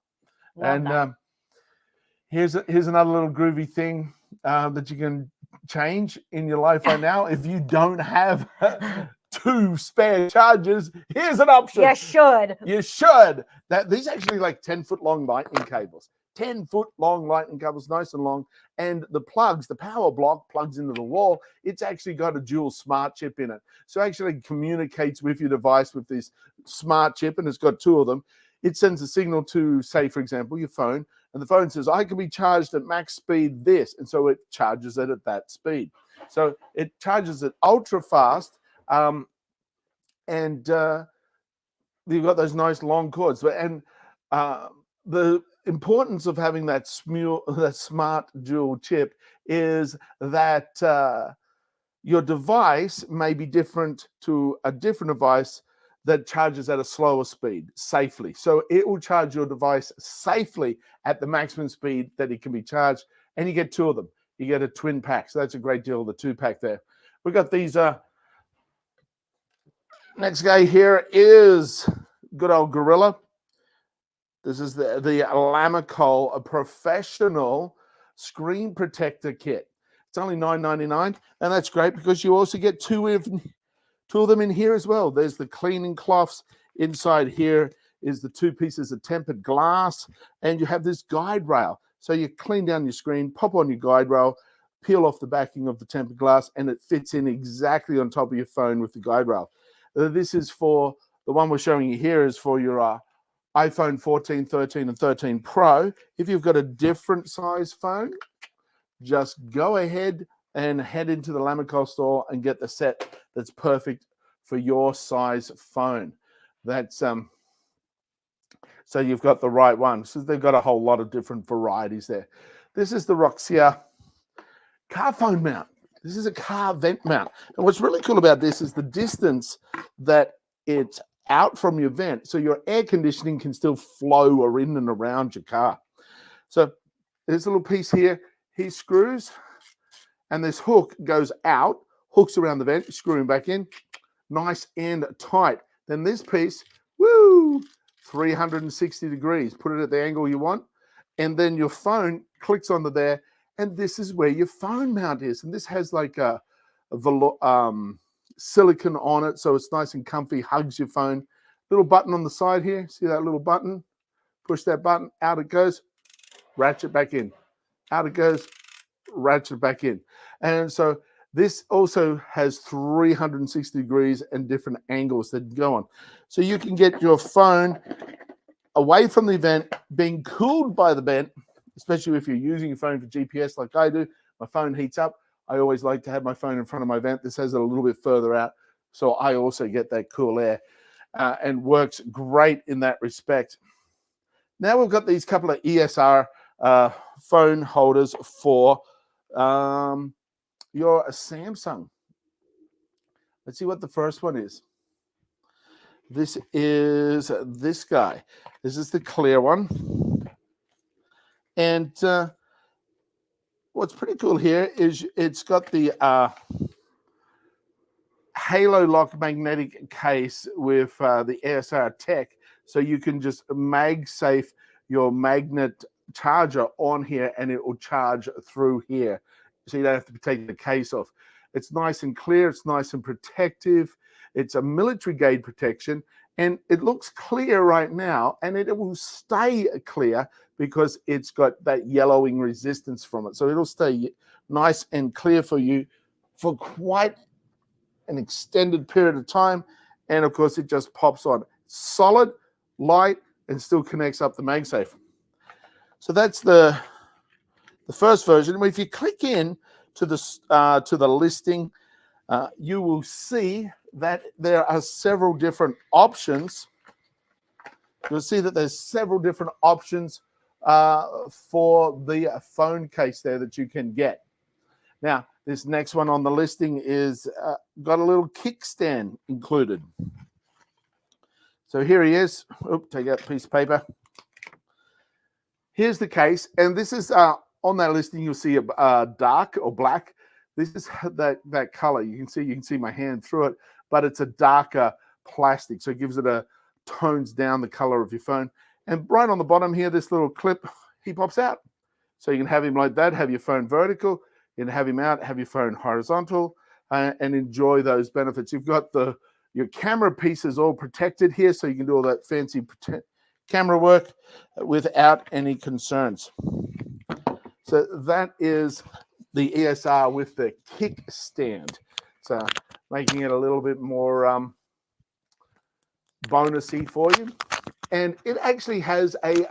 Here's another little groovy thing that you can change in your life right now. If you don't have 2 spare chargers, here's an option. You should. These actually like 10-foot long lightning cables. 10-foot long lightning cables, nice and long. And the plugs, the power block plugs into the wall. It's actually got a dual smart chip in it. So it actually communicates with your device with this smart chip, and it's got 2 of them. It sends a signal to, say, for example, your phone, and the phone says, I can be charged at max speed this. And so it charges it at that speed. So it charges it ultra fast. And you've got those nice long cords. And the importance of having that smart dual chip is that your device may be different to a different device that charges at a slower speed safely. So it will charge your device safely at the maximum speed that it can be charged. And you get two of them. You get a twin pack. So that's a great deal, the 2-pack there. We've got these. Next guy here is good old Gorilla. This is the Lamicol, a professional screen protector kit. It's only $9.99, and that's great because you also get two of them in here as well. There's the cleaning cloths. Inside here is the 2 pieces of tempered glass, and you have this guide rail. So you clean down your screen, pop on your guide rail, peel off the backing of the tempered glass, and it fits in exactly on top of your phone with the guide rail. This is for, the one we're showing you here is for your iPhone 14, 13, and 13 Pro. If you've got a different size phone, just go ahead and head into the Lamicol store and get the set that's perfect for your size phone. That's so you've got the right one. So they've got a whole lot of different varieties there. This is the Roxia car phone mount. This is a car vent mount. And what's really cool about this is the distance that it's out from your vent, so your air conditioning can still flow or in and around your car. So there's a little piece here. He screws, and this hook goes out, hooks around the vent, screwing back in, nice and tight. Then this piece, 360 degrees. Put it at the angle you want, and then your phone clicks onto there, and this is where your phone mount is. And this has like a silicone on it, so it's nice and comfy, hugs your phone. Little button on the side here. See that little button? Push that button, out it goes, ratchet back in. Out it goes, ratchet back in. And so this also has 360 degrees and different angles that go on. So you can get your phone away from the vent, being cooled by the vent, especially if you're using your phone for GPS like I do. My phone heats up. I always like to have my phone in front of my vent. This has it a little bit further out, so I also get that cool air and works great in that respect. Now we've got these couple of ESR phone holders for your Samsung. Let's see what the first one is. This is this guy. This is the clear one. And what's pretty cool here is it's got the Halo Lock magnetic case with the ASR tech, so you can just MagSafe your magnet charger on here and it will charge through here, so you don't have to be taking the case off. It's nice and clear, it's nice and protective. It's a military grade protection, and it looks clear right now, and it will stay clear because it's got that yellowing resistance from it. So it'll stay nice and clear for you for quite an extended period of time. And of course, it just pops on. Solid, light, and still connects up the MagSafe. So that's the first version. If you click in to the listing, you will see that there are several different options. You'll see that there's several different options for the phone case there that you can get. Now, this next one on the listing is got a little kickstand included. So here he is. Oop, take out a piece of paper. Here's the case, and this is on that listing. You'll see a dark or black. This is that color. You can see my hand through it, but it's a darker plastic, so it gives it tones down the color of your phone. And right on the bottom here, this little clip, he pops out. So you can have him like that, have your phone vertical, you can have him out, have your phone horizontal, and enjoy those benefits. You've got your camera pieces all protected here, so you can do all that fancy camera work without any concerns. So that is the ESR with the kickstand. So making it a little bit more bonusy for you. And it actually has a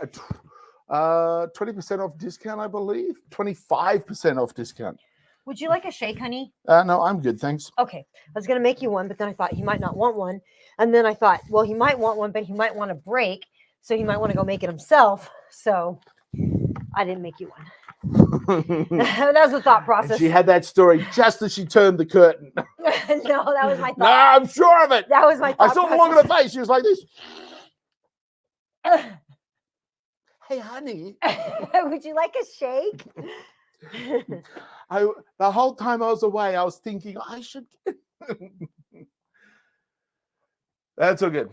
20% off discount, I believe, 25% off discount. Would you like a shake, honey? No, I'm good, thanks. Okay. I was going to make you one, but then I thought he might not want one. And then I thought, well, he might want one, but he might want a break. So he might want to go make it himself. So I didn't make you one. That was the thought process. She had that story just as she turned the curtain. No, that was my thought. No, I'm sure of it. That was my thought I saw the look on her face. She was like this. Hey, honey. Would you like a shake? The whole time I was away, I was thinking I should. That's all good.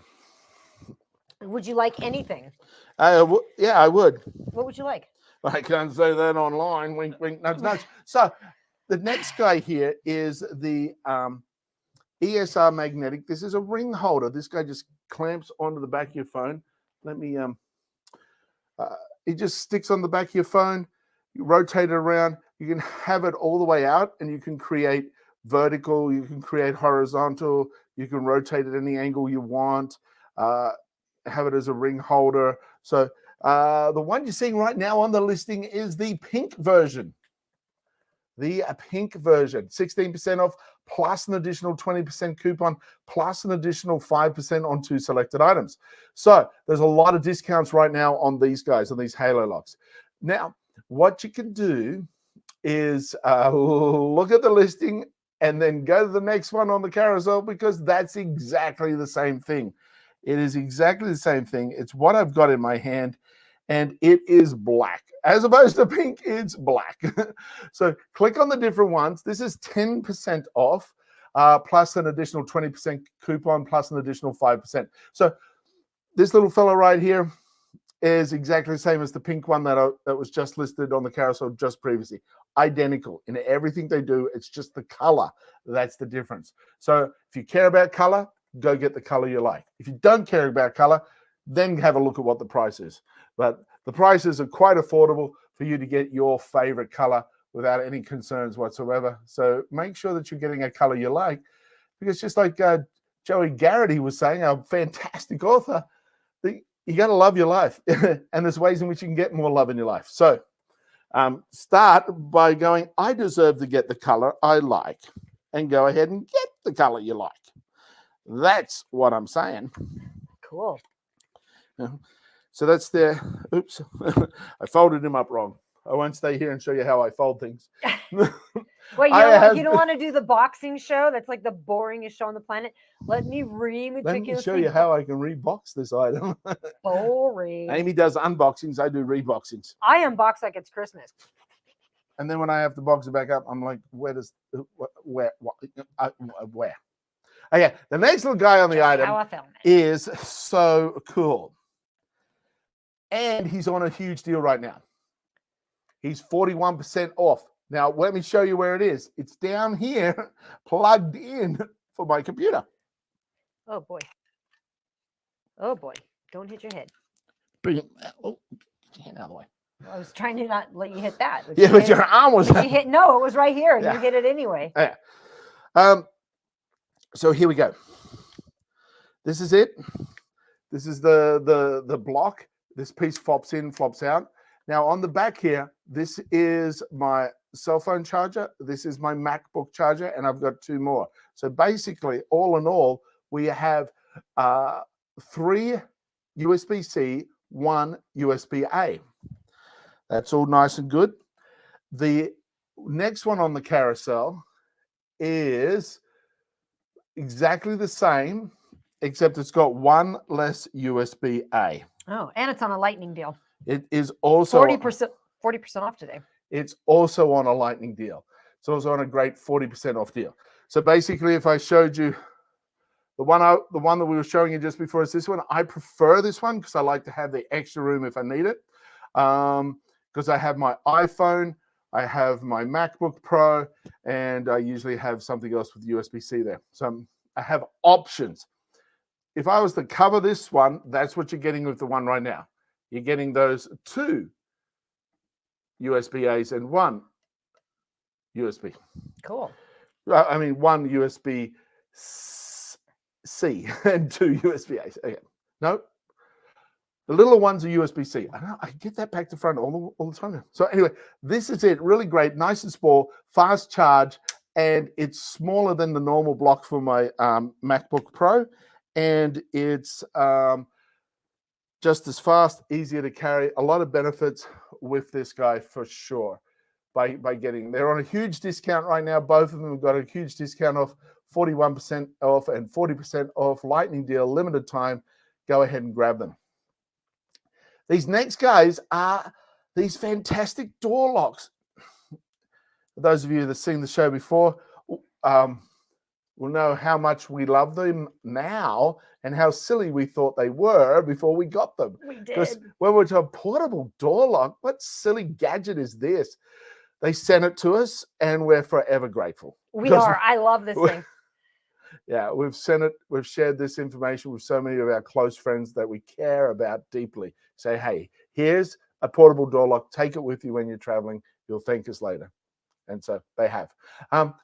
Would you like anything? Yeah, I would. What would you like? I can't say that online. Wink, wink, nudge, nudge. So the next guy here is the ESR magnetic. This is a ring holder. This guy just clamps onto the back of your phone. Let me. It just sticks on the back of your phone. You rotate it around. You can have it all the way out, and you can create vertical. You can create horizontal. You can rotate it any angle you want. Have it as a ring holder. So the one you're seeing right now on the listing is the pink version. The pink version, 16% off, plus an additional 20% coupon, plus an additional 5% on 2 selected items. So there's a lot of discounts right now on these guys, on these Halo locks. Now, what you can do is look at the listing and then go to the next one on the carousel, because that's exactly the same thing. It is exactly the same thing. It's what I've got in my hand, and it is black. As opposed to pink, it's black. So click on the different ones. This is 10% off, plus an additional 20% coupon, plus an additional 5%. So this little fellow right here is exactly the same as the pink one that was just listed on the carousel just previously. Identical in everything they do. It's just the color that's the difference. So if you care about color, go get the color you like. If you don't care about color, then have a look at what the price is. But the prices are quite affordable for you to get your favorite color without any concerns whatsoever. So make sure that you're getting a color you like, because just like Joie Gharrity was saying, a fantastic author, you got to love your life. And there's ways in which you can get more love in your life. So start by going, I deserve to get the color I like, and go ahead and get the color you like. That's what I'm saying. Cool. So that's there. Oops, I folded him up wrong. I won't stay here and show you how I fold things. Wait, you don't want to do the boxing show? That's like the boringest show on the planet. Let me show you how I can rebox this item. Boring. Amy does unboxings. I do reboxings. I unbox like it's Christmas. And then when I have to box it back up, I'm like, where? Okay, the next little guy on the item is so cool. And he's on a huge deal right now. He's 41% off. Now, let me show you where it is. It's down here, plugged in for my computer. Oh, boy. Oh, boy. Don't hit your head. Oh, hand out of the way. I was trying to not let you hit that. Yeah, but your arm was... No, it was right here, and yeah. you hit it anyway. Yeah. So here we go. This is it. This is the block. This piece flops in, flops out. Now on the back here, this is my cell phone charger. This is my MacBook charger, and I've got 2 more. So basically, all in all, we have 3 USB-C, 1 USB-A. That's all nice and good. The next one on the carousel is exactly the same, except it's got 1 less USB-A. Oh, and it's on a lightning deal. It is also 40% off today. It's also on a lightning deal. It's also on a great 40% off deal. So basically, if I showed you the one that we were showing you just before is this one, I prefer this one because I like to have the extra room if I need it. Because I have my iPhone, I have my MacBook Pro, and I usually have something else with USB-C there. So I have options. If I was to cover this one, that's what you're getting with the one right now. You're getting those 2 USB-As and 1 USB. Cool. I mean, 1 USB-C and 2 USB-As. Okay. No, The little ones are USB-C. I get that back to front all the time now. So anyway, this is it. Really great, nice and small, fast charge, and it's smaller than the normal block for my MacBook Pro, and it's just as fast, easier to carry. A lot of benefits with this guy for sure. By getting, they're on a huge discount right now. Both of them have got a huge discount off, 41% off and 40% off. Lightning deal, limited time. Go ahead and grab them. These next guys are these fantastic door locks. For those of you that have seen the show before, will know how much we love them now and how silly we thought they were before we got them. We Because did. when we're to a portable door lock, what silly gadget is this? They sent it to us, and we're forever grateful. We Because are. I love this thing. Yeah, we've sent it. We've shared this information with so many of our close friends that we care about deeply. Say, hey, here's a portable door lock. Take it with you when you're traveling. You'll thank us later. And so they have.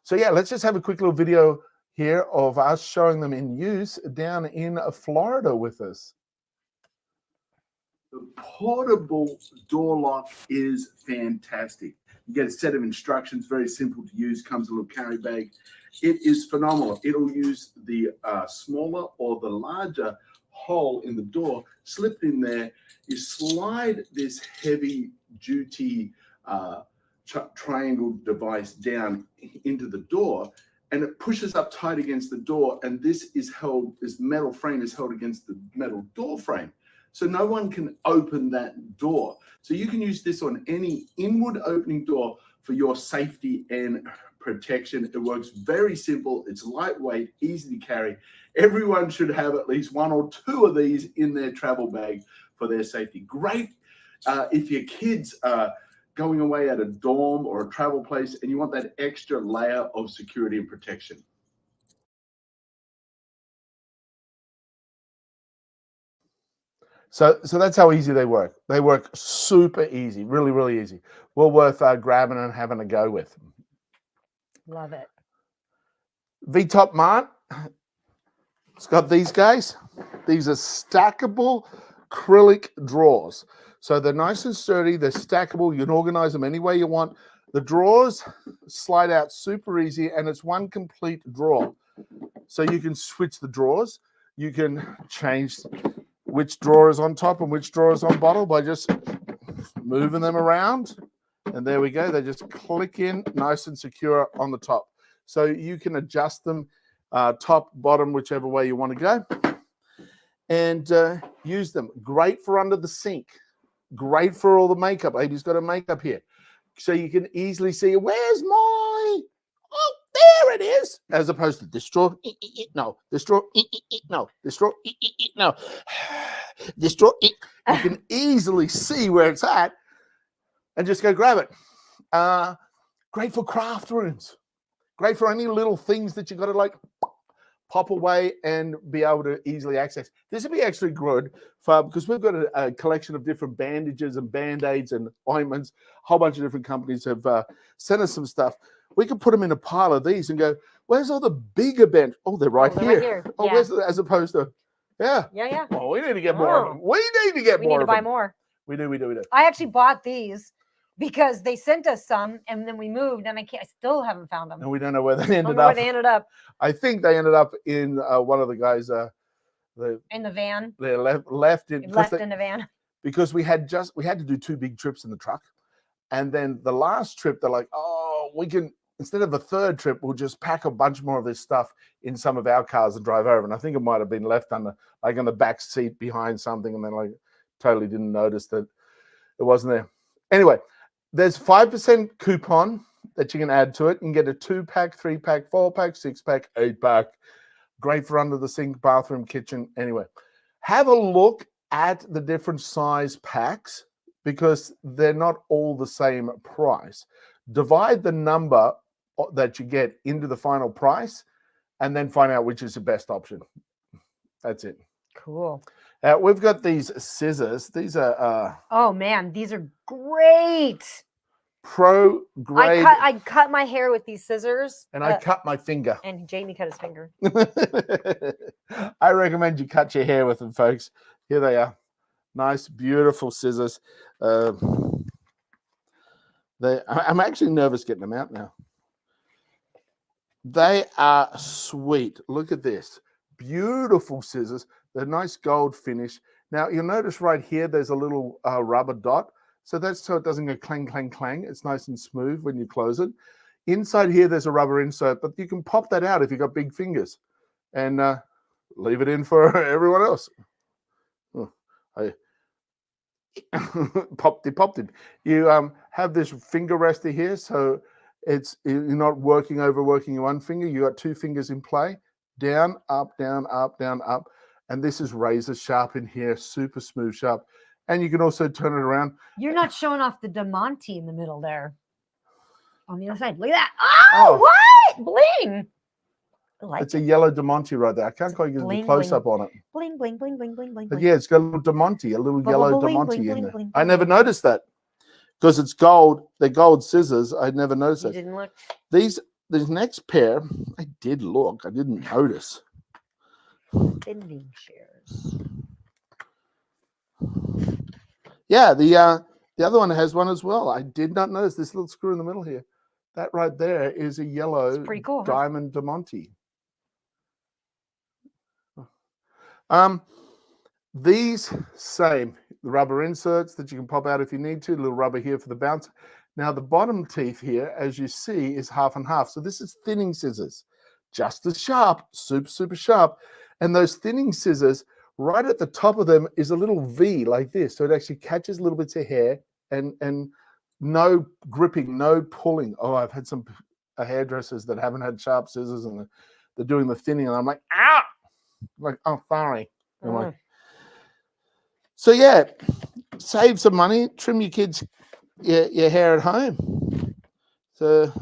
So yeah, let's just have a quick little video here of us showing them in use down in Florida with us. The portable door lock is fantastic. You get a set of instructions, very simple to use, comes in a little carry bag. It is phenomenal. It'll use the smaller or the larger hole in the door, slip in there. You slide this heavy duty triangle device down into the door, and it pushes up tight against the door. And this metal frame is held against the metal door frame. So no one can open that door. So you can use this on any inward opening door for your safety and protection. It works very simple. It's lightweight, easy to carry. Everyone should have at least one or two of these in their travel bag for their safety. Great if your kids are going away at a dorm or a travel place and you want that extra layer of security and protection. So that's how easy they work. They work super easy, really, really easy. Well worth grabbing and having a go with. Love it. V-Top Mart. It's got these guys. These are stackable acrylic drawers. So they're nice and sturdy. They're stackable. You can organize them any way you want. The drawers slide out super easy, and it's one complete drawer. So you can switch the drawers. You can change which drawer is on top and which drawer is on bottom by just moving them around. And there we go. They just click in nice and secure on the top. So you can adjust them top, bottom, whichever way you want to go. And use them. Great for under the sink. Great for all the makeup. Baby's got her makeup here. So you can easily see, where's my... Oh, there it is. As opposed to this drawer, no. This drawer, no. This drawer, no. This drawer, you can easily see where it's at and just go grab it. Great for craft rooms. Great for any little things that you got to like pop away and be able to easily access. This would be actually good for, because we've got a collection of different bandages and band-aids and ointments. A whole bunch of different companies have sent us some stuff. We could put them in a pile of these and go, where's all the bigger band? Oh, they're right here. Right here. Oh, Yeah. where's the, as opposed to, yeah. Yeah. Oh, we need to get more of them. We need to get We more need to of buy them. more. We do. I actually bought these because they sent us some, and then we moved, and I still haven't found them. And we don't know where they I don't ended know up. where they ended up. I think they ended up in one of the guys. In the van. They left in In the van. because we had to do 2 big trips in the truck, and then the last trip they're like, oh, we can, instead of a third trip, we'll just pack a bunch more of this stuff in some of our cars and drive over. And I think it might have been left on the back seat behind something, and then like totally didn't notice that it wasn't there. Anyway, there's 5% coupon that you can add to it. You can get a 2-pack, 3-pack, 4-pack, 6-pack, 8-pack. Great for under the sink, bathroom, kitchen. Anyway, have a look at the different size packs because they're not all the same price. Divide the number that you get into the final price and then find out which is the best option. That's it. Cool. We've got these scissors. These are Oh man, these are great. pro grade. I cut my hair with these scissors. And I cut my finger. And Jamie cut his finger. I recommend you cut your hair with them, folks. Here they are. Nice, beautiful scissors. I'm actually nervous getting them out now. They are sweet. Look at this. Beautiful scissors. They're nice gold finish. Now, you'll notice right here, there's a little rubber dot. So that's so it doesn't go clang, clang, clang. It's nice and smooth when you close it. Inside here, there's a rubber insert, but you can pop that out if you've got big fingers and leave it in for everyone else. Oh, I popped it. You have this finger rester here, so you're not overworking your one finger. You got two fingers in play, down, up, down, up, down, up, and this is razor sharp in here, super smooth sharp. And you can also turn it around. You're not showing off the Diamante in the middle there. On the other side, look at that! Oh. What? Bling! I like It's a yellow Diamante right there. I can't quite get the close up on it. Bling, bling, bling, bling, bling, bling. But yeah, it's got a little Diamante, a little yellow Bling, Diamante bling, in bling, there. bling, I never bling. noticed that because it's gold. They're gold scissors. I never noticed You it. didn't look. This next pair, I did look. I didn't notice. Bending shears. Yeah, the other one has one as well. I did not notice this little screw in the middle here. That right there is a yellow It's pretty cool, huh? diamond Diamante. These same rubber inserts that you can pop out if you need to. A little rubber here for the bounce. Now the bottom teeth here, as you see, is half and half. So this is thinning scissors, just as sharp, super, super sharp. And those thinning scissors, right at the top of them is a little V like this. So it actually catches little bits of hair and no gripping, no pulling. Oh, I've had some hairdressers that haven't had sharp scissors and they're doing the thinning and I'm like, ah! I'm like, oh, sorry. I'm like, so yeah, save some money, trim your kids' your hair at home. So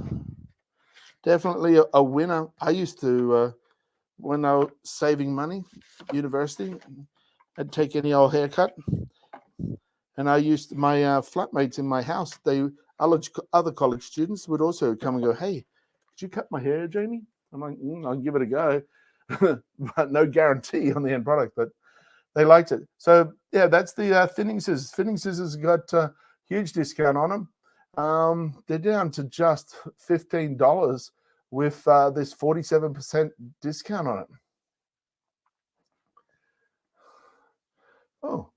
definitely a winner. I used to, when I was saving money, university, I'd take any old haircut. And I used my flatmates in my house. Other college students would also come and go, "Hey, could you cut my hair, Jamie?" I'm like, "I'll give it a go," but no guarantee on the end product. But they liked it. So yeah, that's the thinning scissors. Thinning scissors got a huge discount on them. They're down to just $15 with this 47% discount on it. Oh.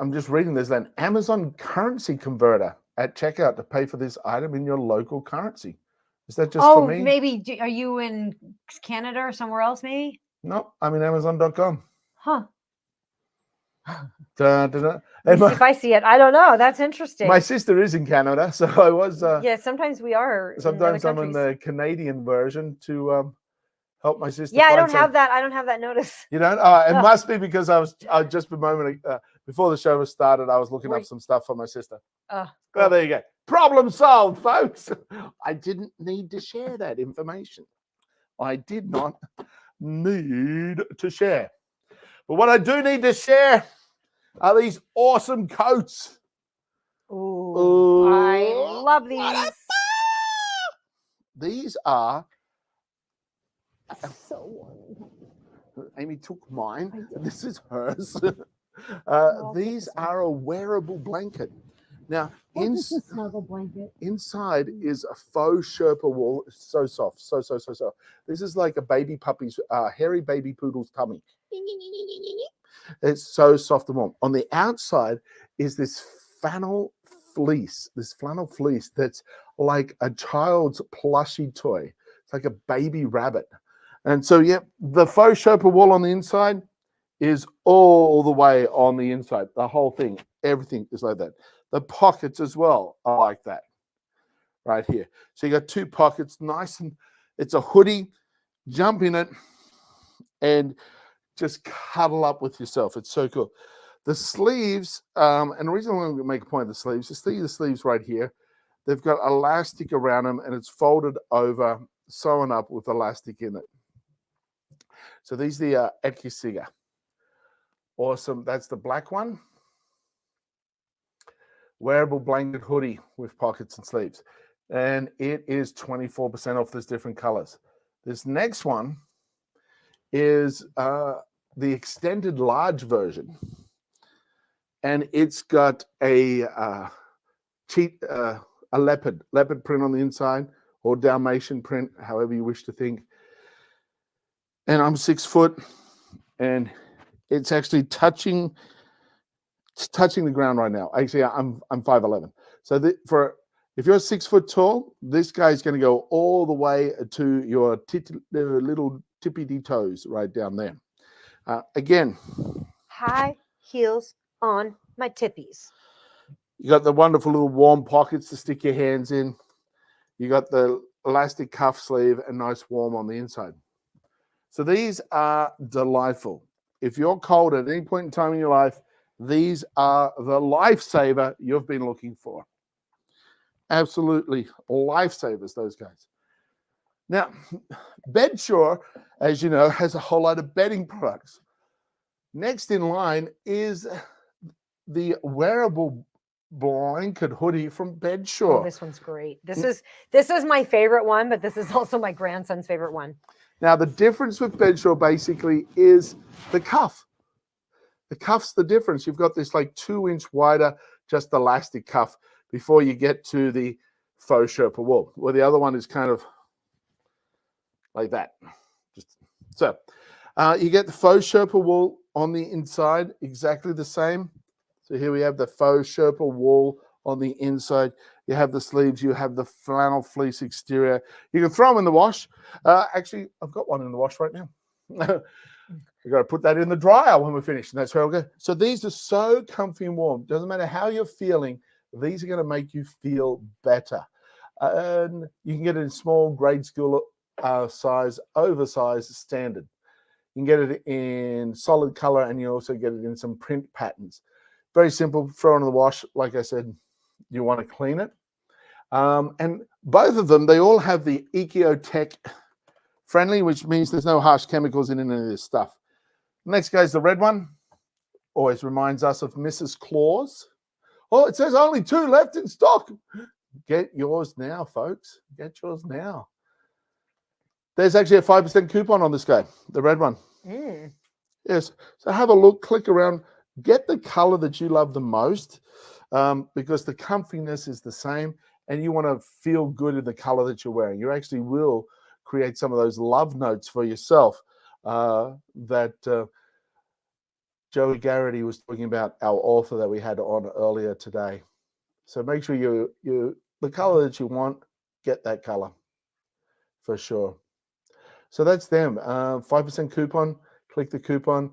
I'm just reading there's an Amazon currency converter at checkout to pay for this item in your local currency. Is that just for me? Maybe. Are you in Canada or somewhere else, maybe? No, I'm in Amazon.com. Huh. Dun, dun, dun. Let's see if I see it. I don't know. That's interesting. My sister is in Canada, so I was. Yeah, sometimes we are. Sometimes I'm in the Canadian version to help my sister. Yeah, I don't have that. I don't have that notice. You don't? It must be because I just a moment before the show was started, I was looking up some stuff for my sister. Well, there you go. Problem solved, folks. I didn't need to share that information. I did not need to share. But what I do need to share are these awesome coats. Ooh, I love these. These are. So wonderful. Amy took mine. This is hers. These are a wearable blanket. Now, Just a snuggle blanket. Inside is a faux Sherpa wool. It's so soft, so soft. This is like a baby puppy's, hairy baby poodle's tummy. It's so soft and warm. On the outside is this flannel fleece that's like a child's plushy toy. It's like a baby rabbit. And so, yeah, the faux Sherpa wool on the inside is all the way on the inside. The whole thing, everything is like that. The pockets as well are like that right here. So you got two pockets, nice, and it's a hoodie. Jump in it and just cuddle up with yourself. It's so cool. The sleeves, and the reason I want to make a point of the sleeves, the sleeves right here, they've got elastic around them and it's folded over, sewn up with elastic in it. So these are the Ekisiga. Awesome. That's the black one. Wearable blanket hoodie with pockets and sleeves. And it is 24% off. There's different colors. This next one is the extended large version. and it's got a leopard print on the inside, or Dalmatian print, however you wish to think. And I'm 6 foot, and it's actually touching the ground right now. Actually, I'm 5'11". So if you're 6 foot tall, this guy's going to go all the way to your little tippy toes right down there. Again, High heels on my tippies. you got the wonderful little warm pockets to stick your hands in. You got the elastic cuff sleeve and nice warm on the inside. So these are delightful. If you're cold at any point in time in your life, these are the lifesaver you've been looking for. Absolutely lifesavers, those guys. Now, Bedshore, as you know, has a whole lot of bedding products. Next in line is the wearable blanket hoodie from Bedshore. Oh, this one's great. This is my favorite one, but this is also my grandson's favorite one. Now, the difference with Bedshore basically is the cuff. The cuff's the difference. You've got this like 2-inch wider, just elastic cuff before you get to the faux Sherpa wool, where the other one is kind of like that. So you get the faux Sherpa wool on the inside, exactly the same. So here we have the faux Sherpa wool on the inside. You have the sleeves. You have the flannel fleece exterior. You can throw them in the wash. Actually, I've got one in the wash right now. We've got to put that in the dryer when we're finished, and that's where we'll go. So these are so comfy and warm. Doesn't matter how you're feeling. These are going to make you feel better. And you can get it in small, grade school size, oversized, standard. You can get it in solid color, and you also get it in some print patterns. Very simple. Throw it in the wash. Like I said, you want to clean it. And both of them, they all have the EcoTech friendly, which means there's no harsh chemicals in any of this stuff. Next goes the red one. Always reminds us of Mrs. Claus. Oh, it says only 2 left in stock. Get yours now, folks. Get yours now. There's actually a 5% coupon on this guy, the red one. Yes. So have a look, click around, get the color that you love the most, because the comfiness is the same, and you want to feel good in the color that you're wearing. You actually will create some of those love notes for yourself that Joie Gharrity was talking about, our author that we had on earlier today. So make sure the color that you want, get that color for sure. So that's them. 5% coupon. Click the coupon.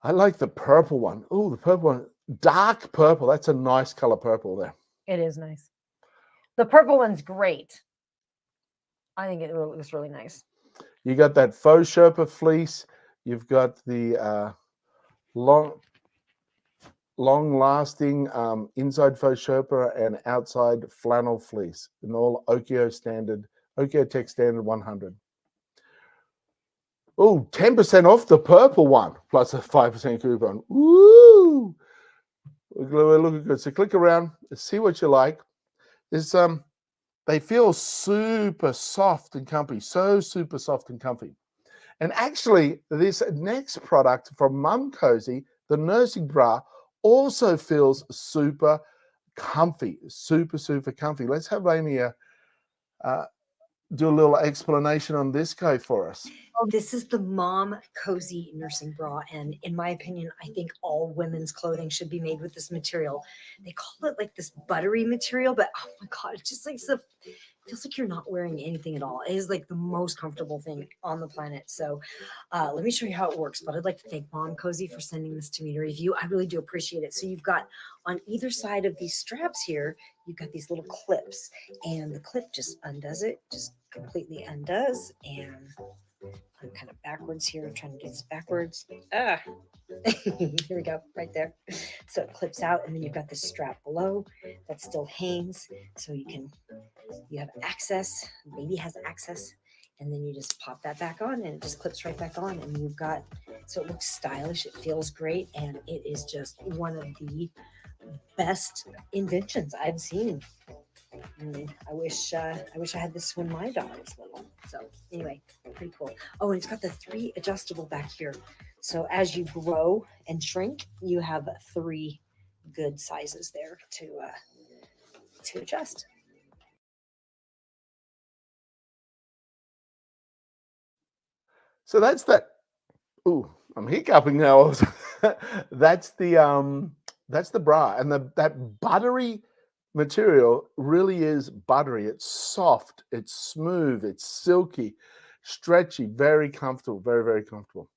I like the purple one. Oh, the purple one. Dark purple. That's a nice color purple there. It is nice. The purple one's great. I think it looks really nice. You got that faux Sherpa fleece. You've got the long-lasting inside faux Sherpa and outside flannel fleece, and all OkioTech standard 100. Oh, 10% off the purple one, plus a 5% coupon. Woo! We're looking good. So click around, see what you like. They feel super soft and comfy, so super soft and comfy. And actually, this next product from Mum Cozy, the nursing bra, also feels super comfy, super comfy. Let's have Amy do a little explanation on this guy for us. This is the Mom Cozy nursing bra, and in my opinion, I think all women's clothing should be made with this material. They call it like this buttery material, but oh my god, it just like feels like you're not wearing anything at all. It is like the most comfortable thing on the planet. So let me show you how it works. But I'd like to thank Mom Cozy for sending this to me to review. I really do appreciate it. So you've got on either side of these straps here, you've got these little clips, and the clip just undoes it, just completely undoes. And I'm kind of backwards here. I'm trying to do this backwards. Here we go, right there. So it clips out, and then you've got this strap below that still hangs. So you have access, baby has access, and then you just pop that back on, and it just clips right back on. And you've got, so it looks stylish, it feels great, and it is just one of the best inventions I've seen. I wish I had this when my daughter was little. So anyway, pretty cool. Oh, and it's got the 3 adjustable back here. So as you grow and shrink, you have 3 good sizes there to adjust. So that's that. Ooh, I'm hiccuping now. That's the bra, and that buttery material really is buttery. It's soft, it's smooth, it's silky, stretchy, very comfortable, very, very comfortable.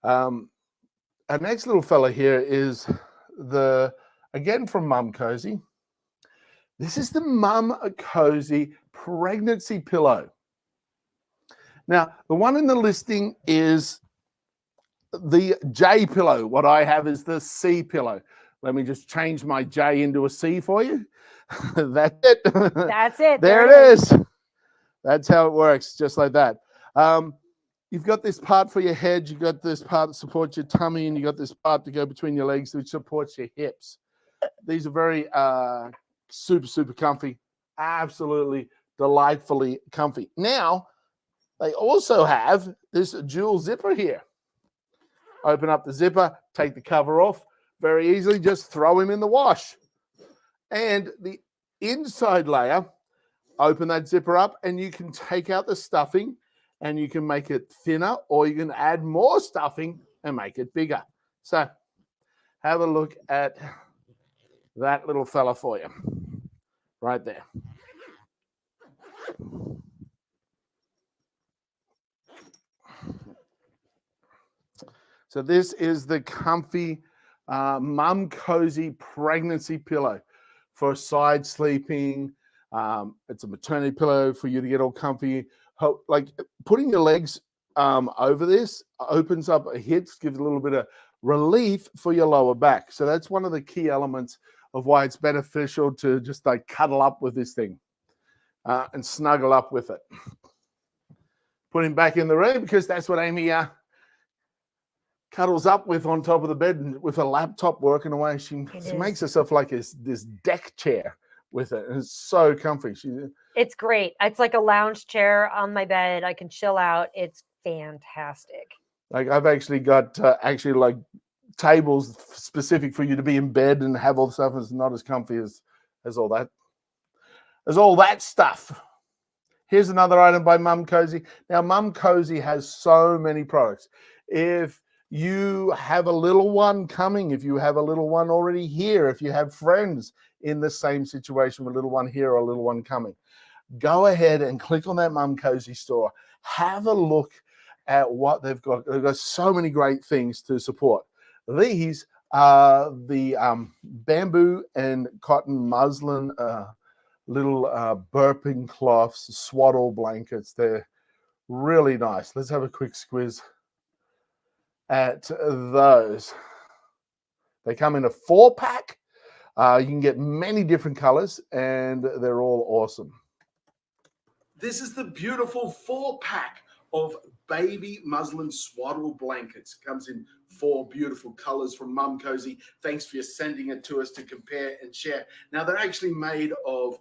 Our next little fella here is again from Mum Cozy. This is the Mum Cozy pregnancy pillow. Now, the one in the listing is the J pillow. What I have is the C pillow. Let me just change my J into a C for you. That's it. That's it. There it is. That's how it works, just like that. You've got this part for your head. You've got this part that supports your tummy, and you've got this part to go between your legs, which supports your hips. These are very super, super comfy. Absolutely delightfully comfy. Now, they also have this dual zipper here. Open up the zipper, take the cover off very easily, just throw him in the wash. And the inside layer, open that zipper up, and you can take out the stuffing and you can make it thinner, or you can add more stuffing and make it bigger. So have a look at that little fella for you right there. So this is the comfy Mum Cozy pregnancy pillow for side sleeping. It's a maternity pillow for you to get all comfy. Like putting your legs over this opens up hips, gives a little bit of relief for your lower back. So that's one of the key elements of why it's beneficial to just like cuddle up with this thing and snuggle up with it. Put him back in the room because that's what Amy cuddles up with on top of the bed, and with a laptop working away. She makes herself like this deck chair with it, and it's so comfy. It's great. It's like a lounge chair on my bed. I can chill out. It's fantastic. Like I've actually got like tables specific for you to be in bed and have all the stuff. It's not as comfy as all that. As all that stuff. Here's another item by Mum Cozy. Now, Mum Cozy has so many products. If you have a little one coming, if you have a little one already here, if you have friends in the same situation with a little one here or a little one coming, go ahead and click on that Mum Cozy store. Have a look at what they've got. They've got so many great things to support. These are the bamboo and cotton muslin little burping cloths, swaddle blankets. They're really nice. Let's have a quick squiz at those. They come in a 4-pack. You can get many different colors, and they're all awesome. This is the beautiful 4-pack of baby muslin swaddle blankets. It comes in 4 beautiful colors from Mum Cozy. Thanks for sending it to us to compare and share. Now, they're actually made of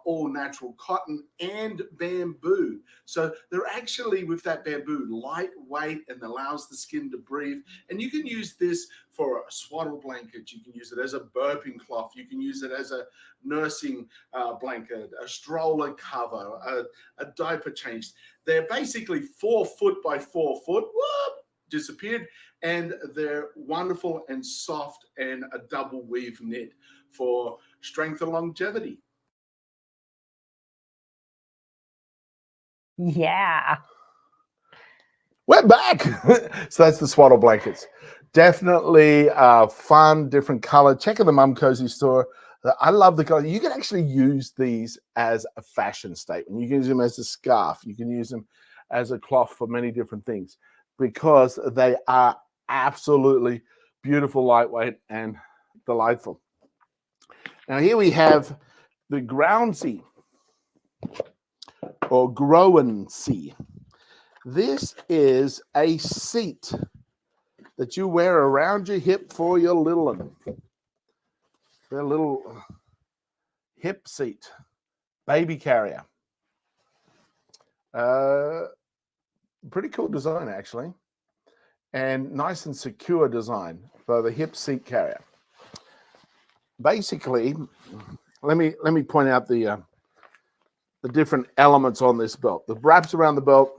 all natural cotton and bamboo. So they're actually, with that bamboo, lightweight and allows the skin to breathe. And you can use this for a swaddle blanket. You can use it as a burping cloth. You can use it as a nursing blanket, a stroller cover, a diaper change. They're basically 4 foot by 4 foot. Whoop, disappeared. And they're wonderful and soft and a double weave knit for strength and longevity. Yeah. We're back. So that's the swaddle blankets. Definitely fun, different color. Check out the Mum Cozy store. I love the color. You can actually use these as a fashion statement. You can use them as a scarf. You can use them as a cloth for many different things because they are absolutely beautiful, lightweight, and delightful. Now here we have the Groundsy or Growansy. This is a seat that you wear around your hip for your little one. Their little hip seat, baby carrier. Pretty cool design, actually. and nice and secure design for the hip seat carrier. Basically, let me point out the different elements on this belt. The wraps around the belt,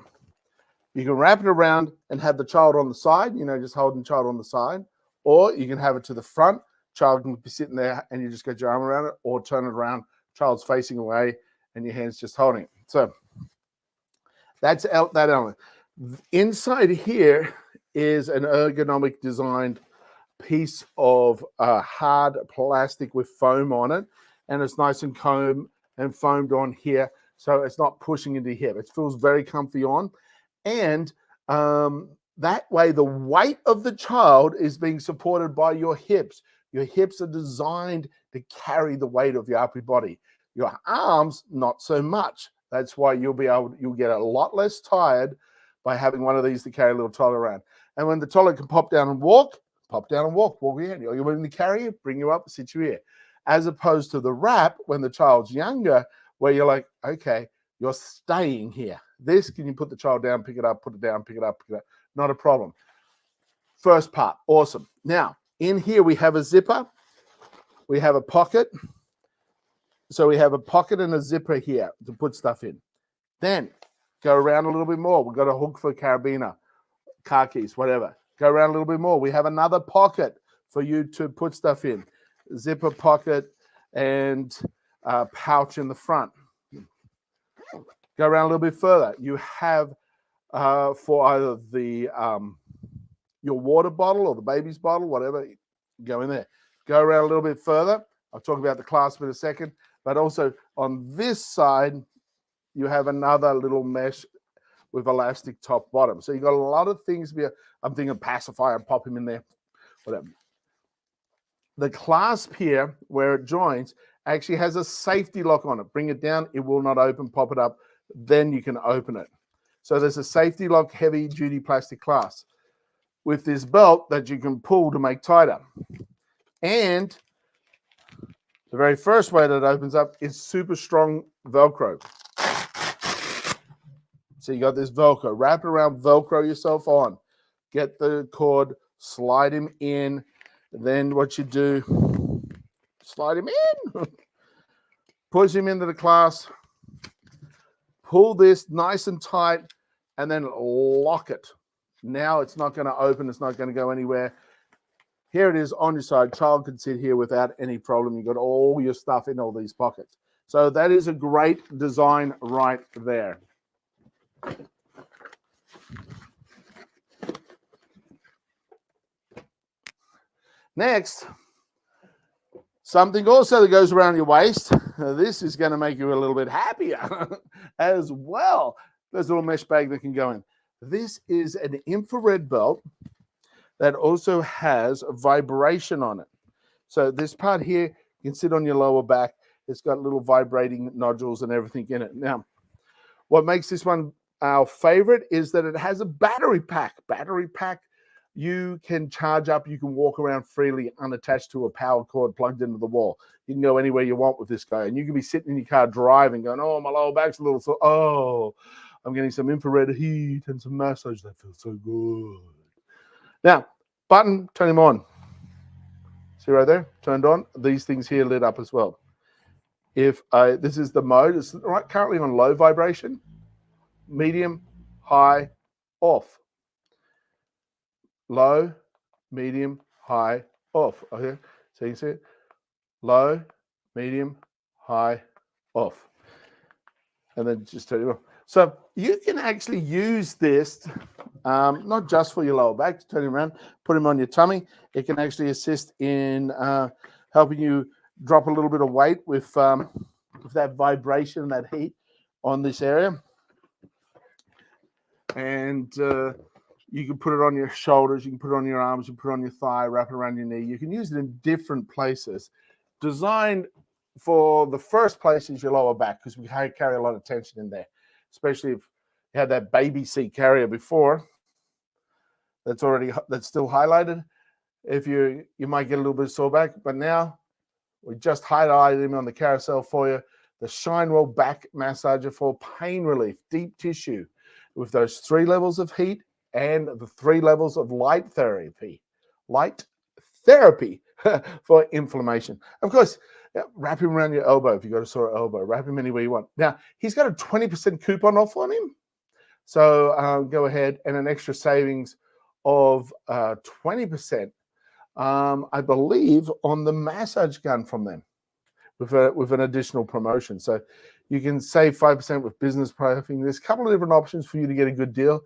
you can wrap it around and have the child on the side, just holding the child on the side, or you can have it to the front. Child can be sitting there and you just get your arm around it, or turn it around, child's facing away and your hand's just holding it. So that's that element. Inside here is an ergonomic designed piece of hard plastic with foam on it, and it's nice and foamed on here, so it's not pushing into your hip. It feels very comfy on, and that way the weight of the child is being supported by your hips. Your hips are designed to carry the weight of your upper body. Your arms, not so much. That's why you'll get a lot less tired by having one of these to carry a little toddler around. And when the toddler can pop down and walk ahead. You're willing to carry it, bring you up, sit you here. As opposed to the wrap when the child's younger, where you're like, okay, you're staying here. This, can you put the child down, pick it up, put it down, pick it up, pick it up? Not a problem. First part, awesome. Now, in here we have a zipper. We have a pocket. So we have a pocket and a zipper here to put stuff in. Then go around a little bit more. We've got a hook for a carabiner, car keys, whatever. Go around a little bit more. We have another pocket for you to put stuff in. Zipper pocket and pouch in the front. Go around a little bit further. You have for either the your water bottle or the baby's bottle, whatever, go in there. Go around a little bit further. I'll talk about the clasp in a second. But also on this side, you have another little mesh with elastic top bottom. So you've got a lot of things. I'm thinking pacifier, pop him in there, whatever. The clasp here, where it joins, actually has a safety lock on it. Bring it down, it will not open, pop it up, then you can open it. So there's a safety lock, heavy duty plastic clasp with this belt that you can pull to make tighter. And the very first way that it opens up is super strong Velcro. So you got this Velcro. Wrap it around, Velcro yourself on. Get the cord, slide him in. Then what you do, slide him in. Push him into the clasp. Pull this nice and tight, and then lock it. Now it's not going to open. It's not going to go anywhere. Here it is on your side. Child can sit here without any problem. You've got all your stuff in all these pockets. So that is a great design right there. Next, something also that goes around your waist. This is going to make you a little bit happier as well. There's a little mesh bag that can go in. This is an infrared belt that also has vibration on it. So this part here, you can sit on your lower back. It's got little vibrating nodules and everything in it. Now, what makes this one our favorite is that it has a battery pack. Battery pack, you can charge up. You can walk around freely unattached to a power cord plugged into the wall. You can go anywhere you want with this guy. And you can be sitting in your car driving going, oh, my lower back's a little sore. Oh, I'm getting some infrared heat and some massage. That feels so good. Now, button, turn him on. See right there? Turned on. These things here lit up as well. If this is the mode, it's currently on low vibration, medium, high, off. Low, medium, high, off. Okay, so you can see it. Low, medium, high, off. And then just turn it on. So you can actually use this not just for your lower back, to turn him around, put him on your tummy. It can actually assist in helping you drop a little bit of weight with that vibration and that heat on this area. And you can put it on your shoulders, you can put it on your arms, you can put it on your thigh, wrap it around your knee. You can use it in different places. Designed for the first place is your lower back, because we carry a lot of tension in there, especially if you had that baby seat carrier before. That's still highlighted. If you might get a little bit of sore back, but now we just highlighted him on the carousel for you. The Shinewell back massager for pain relief, deep tissue, with those 3 levels of heat and the 3 levels of light therapy. Light therapy for inflammation. Of course, wrap him around your elbow if you've got a sore elbow. Wrap him anywhere you want. Now, he's got a 20% coupon off on him. So go ahead, and an extra savings of 20%, I believe, on the massage gun from them with an additional promotion. So you can save 5% with business pricing. There's a couple of different options for you to get a good deal.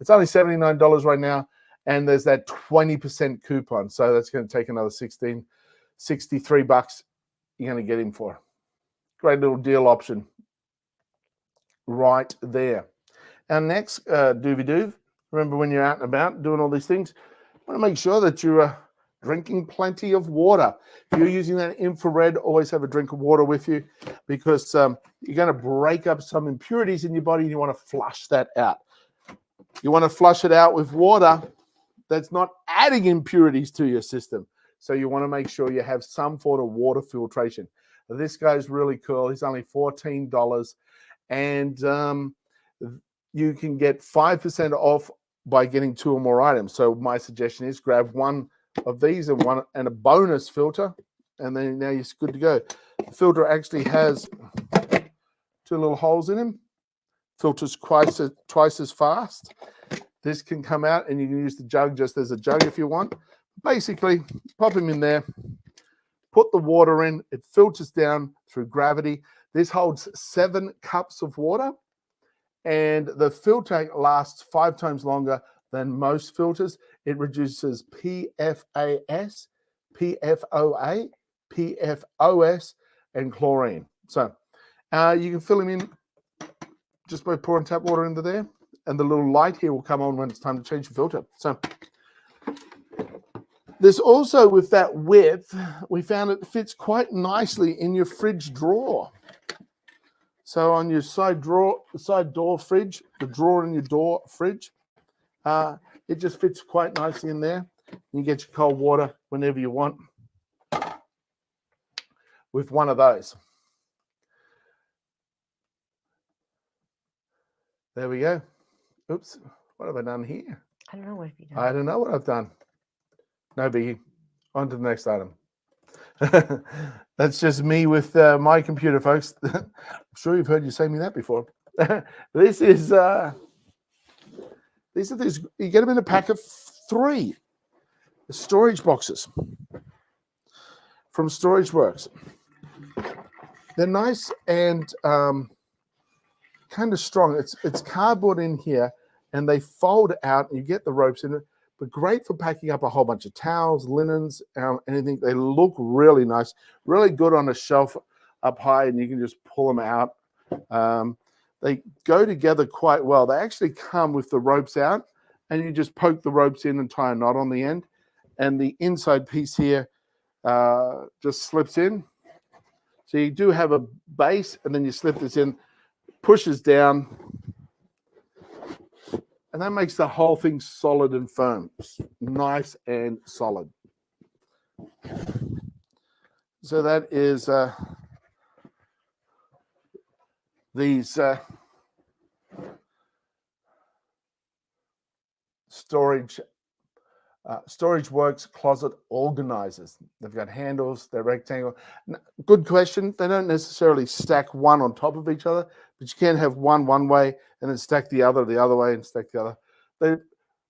It's only $79 right now, and there's that 20% coupon. So that's going to take another $63 you're going to get him for. Great little deal option right there. Our next doobie-doo, remember when you're out and about doing all these things, you want to make sure that you're drinking plenty of water. If you're using that infrared, always have a drink of water with you, because you're going to break up some impurities in your body and you want to flush that out. You want to flush it out with water that's not adding impurities to your system. So you want to make sure you have some sort of water filtration. This guy's really cool. He's only $14, and you can get 5% off by getting 2 or more items. So my suggestion is grab one of these and a bonus filter, and then now you're good to go. The filter actually has 2 little holes in him. Filters twice as fast. This can come out, and you can use the jug just as a jug if you want. Basically, pop him in there, put the water in, it filters down through gravity. This holds 7 cups of water, and the filter lasts 5 times longer than most filters. It reduces PFAS, PFOA, PFOS, and chlorine. So you can fill him in just by pouring tap water into there, and the little light here will come on when it's time to change the filter. So there's also, with that width, we found it fits quite nicely in your fridge drawer. So on your side door fridge, the drawer in your door fridge, it just fits quite nicely in there. You get your cold water whenever you want with one of those. There we go. Oops, what have I done here? I don't know what you've done. I don't know what I've done. No biggie. On to the next item. That's just me with my computer, folks. I'm sure you've heard you say me that before. These are these. You get them in a pack of 3. The storage boxes from Storage Works. They're nice and kind of strong. It's cardboard in here, and they fold out, and you get the ropes in it. But great for packing up a whole bunch of towels, linens, anything. They look really nice, really good on a shelf up high, and you can just pull them out. They go together quite well. They actually come with the ropes out, and you just poke the ropes in and tie a knot on the end. And the inside piece here just slips in. So you do have a base, and then you slip this in, pushes down, and that makes the whole thing solid and firm, nice and solid. So that is these Storage Works closet organizers. They've got handles, they're rectangle. Good question. They don't necessarily stack one on top of each other, but you can have one way and then stack the other way and stack the other. They're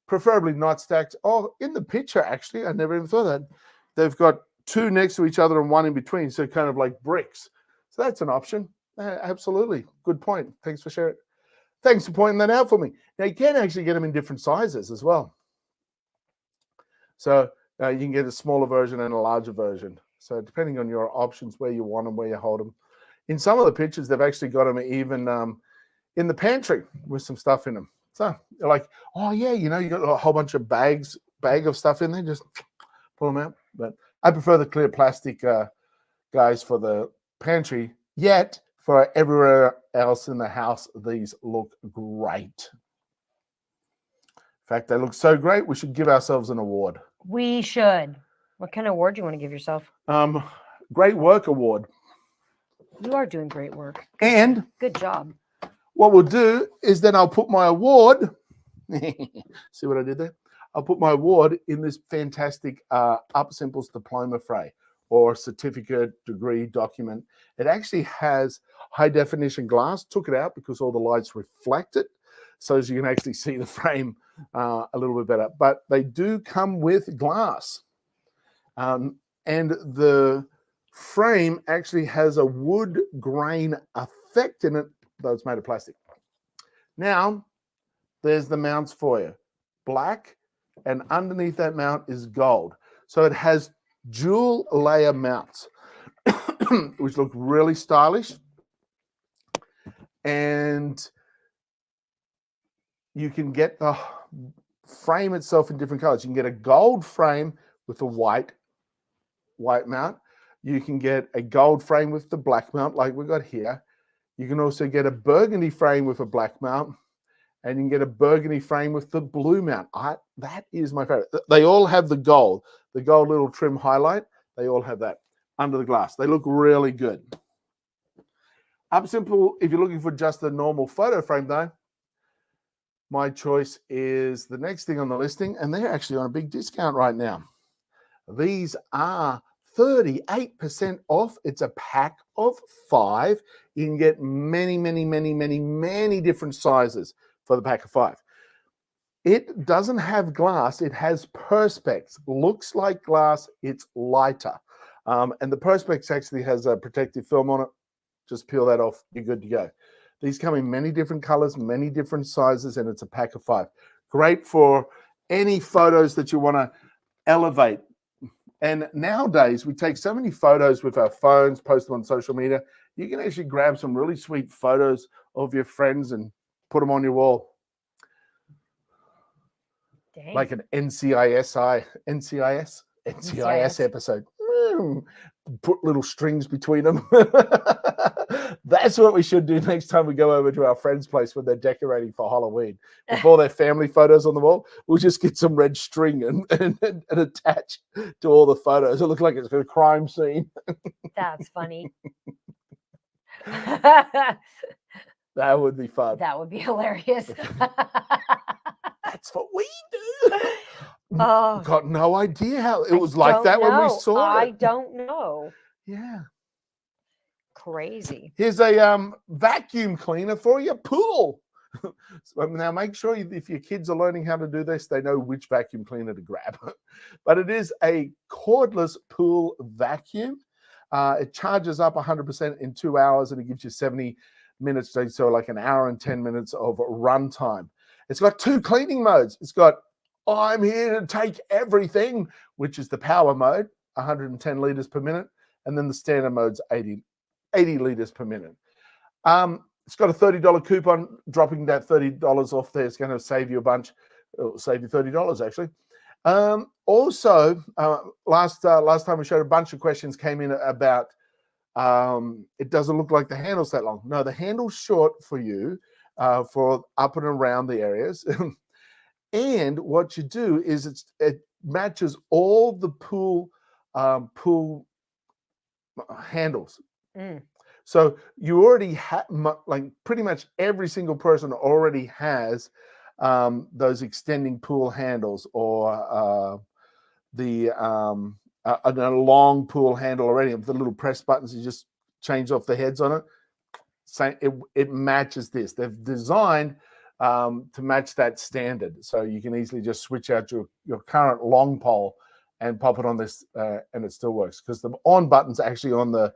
preferably not stacked. Oh, in the picture, actually, I never even thought that. They've got 2 next to each other and 1 in between, so kind of like bricks. So that's an option. Absolutely. Good point. Thanks for sharing. Thanks for pointing that out for me. Now, you can actually get them in different sizes as well. So you can get a smaller version and a larger version. So depending on your options, where you want them, where you hold them. In some of the pictures, they've actually got them even in the pantry with some stuff in them. So you're like, oh yeah, you got a whole bunch of bag of stuff in there, just pull them out. But I prefer the clear plastic guys for the pantry. Yet for everywhere else in the house, these look great. In fact, they look so great, we should give ourselves an award. We should. What kind of award do you want to give yourself? Great Work Award. You are doing great work. And good job. What we'll do is then I'll put my award See what I did there? I'll put my award in this fantastic Up Simples diploma fray or certificate, degree, document. It actually has high definition glass. Took it out because all the lights reflect it, so as you can actually see the frame a little bit better. But they do come with glass. And the frame actually has a wood grain effect in it, though it's made of plastic. Now, there's the mounts for you. Black, and underneath that mount is gold. So it has dual layer mounts, which look really stylish. And you can get the frame itself in different colors. You can get a gold frame with a white mount. You can get a gold frame with the black mount like we got here. You can also get a burgundy frame with a black mount, and you can get a burgundy frame with the blue mount. That is my favorite. They all have the gold little trim highlight. They all have that under the glass. They look really good. Up Simple, if you're looking for just a normal photo frame though, my choice is the next thing on the listing, and they're actually on a big discount right now. These are 38% off. It's a pack of 5. You can get many, many, many, many, many different sizes for the pack of 5. It doesn't have glass. It has perspex. Looks like glass. It's lighter. And the perspex actually has a protective film on it. Just peel that off. You're good to go. These come in many different colors, many different sizes, and it's a pack of 5. Great for any photos that you want to elevate. And nowadays, we take so many photos with our phones, post them on social media. You can actually grab some really sweet photos of your friends and put them on your wall. Dang. Like an NCIS episode. Put little strings between them. That's what we should do next time we go over to our friend's place when they're decorating for Halloween. Before their family photos on the wall, we'll just get some red string and attach to all the photos. It'll look like it's a crime scene. That's funny. That would be fun. That would be hilarious. That's what we do. Oh, Got no idea how it was like that when we saw it. I don't know. Yeah. Crazy. Here's a vacuum cleaner for your pool. So now make sure if your kids are learning how to do this, they know which vacuum cleaner to grab. But it is a cordless pool vacuum. It charges up 100% in 2 hours, and it gives you 70 minutes, so like an hour and 10 minutes of run time. It's got 2 cleaning modes. It's got I'm here to take everything, which is the power mode, 110 liters per minute, and then the standard mode's 80 liters per minute. It's got a $30 coupon. Dropping that $30 off there is going to save you a bunch. It'll save you $30 actually. Also, last time we showed a bunch of questions came in about it doesn't look like the handle's that long. No, the handle's short for you for up and around the areas. And what you do is it matches all the pool handles. So you already have, like pretty much every single person already has those extending pool handles or a long pool handle already with the little press buttons. You just change off the heads on it. So it matches this. They've designed to match that standard, so you can easily just switch out your current long pole and pop it on this, and it still works because the on button's actually on the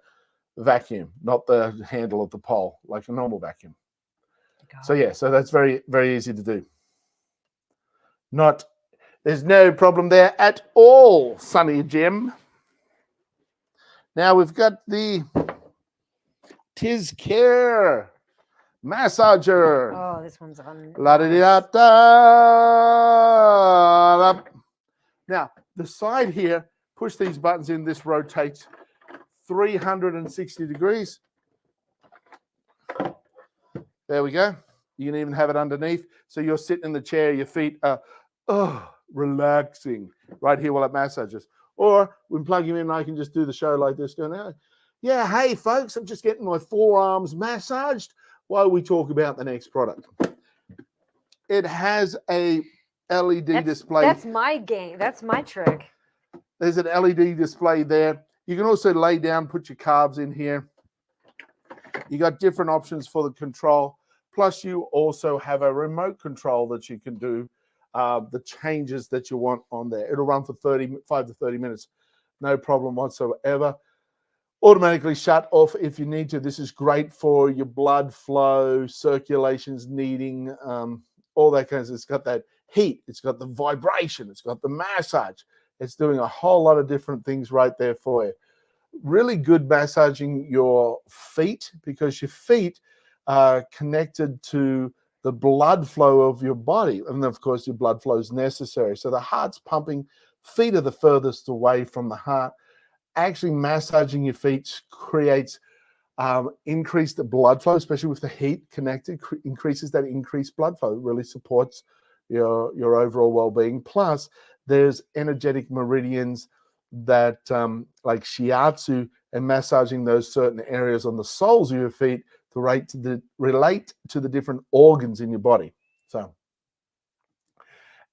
vacuum, not the handle of the pole like a normal vacuum. So yeah, so that's very, very easy to do. There's no problem there at all, Sonny Jim. Now we've got the Tiz Care massager. Oh, this one's on. La-da-da-da. Now, the side here, push these buttons in, this rotates 360 degrees. There we go. You can even have it underneath. So you're sitting in the chair, your feet are relaxing right here while it massages. Or when plug him in, I can just do the show like this. Yeah, hey, folks, I'm just getting my forearms massaged while we talk about the next product. it has a LED display. That's my game. That's my trick. There's an LED display there. You can also lay down, put your carbs in here. You got different options for the control. Plus, you also have a remote control that you can do the changes that you want on there. It'll run for 5 to 30 minutes. No problem whatsoever. Automatically shut off if you need to. This is great for your blood flow, circulations needing, all that kind of stuff. It's got that heat. It's got the vibration. It's got the massage. It's doing a whole lot of different things right there for you. Really good massaging your feet, because your feet are connected to the blood flow of your body. And of course, your blood flow is necessary. So the heart's pumping, feet are the furthest away from the heart. Actually massaging your feet creates increased blood flow, especially with the heat connected, increases that increased blood flow. It really supports your overall well-being. Plus, there's energetic meridians that like shiatsu, and massaging those certain areas on the soles of your feet to relate to the different organs in your body. So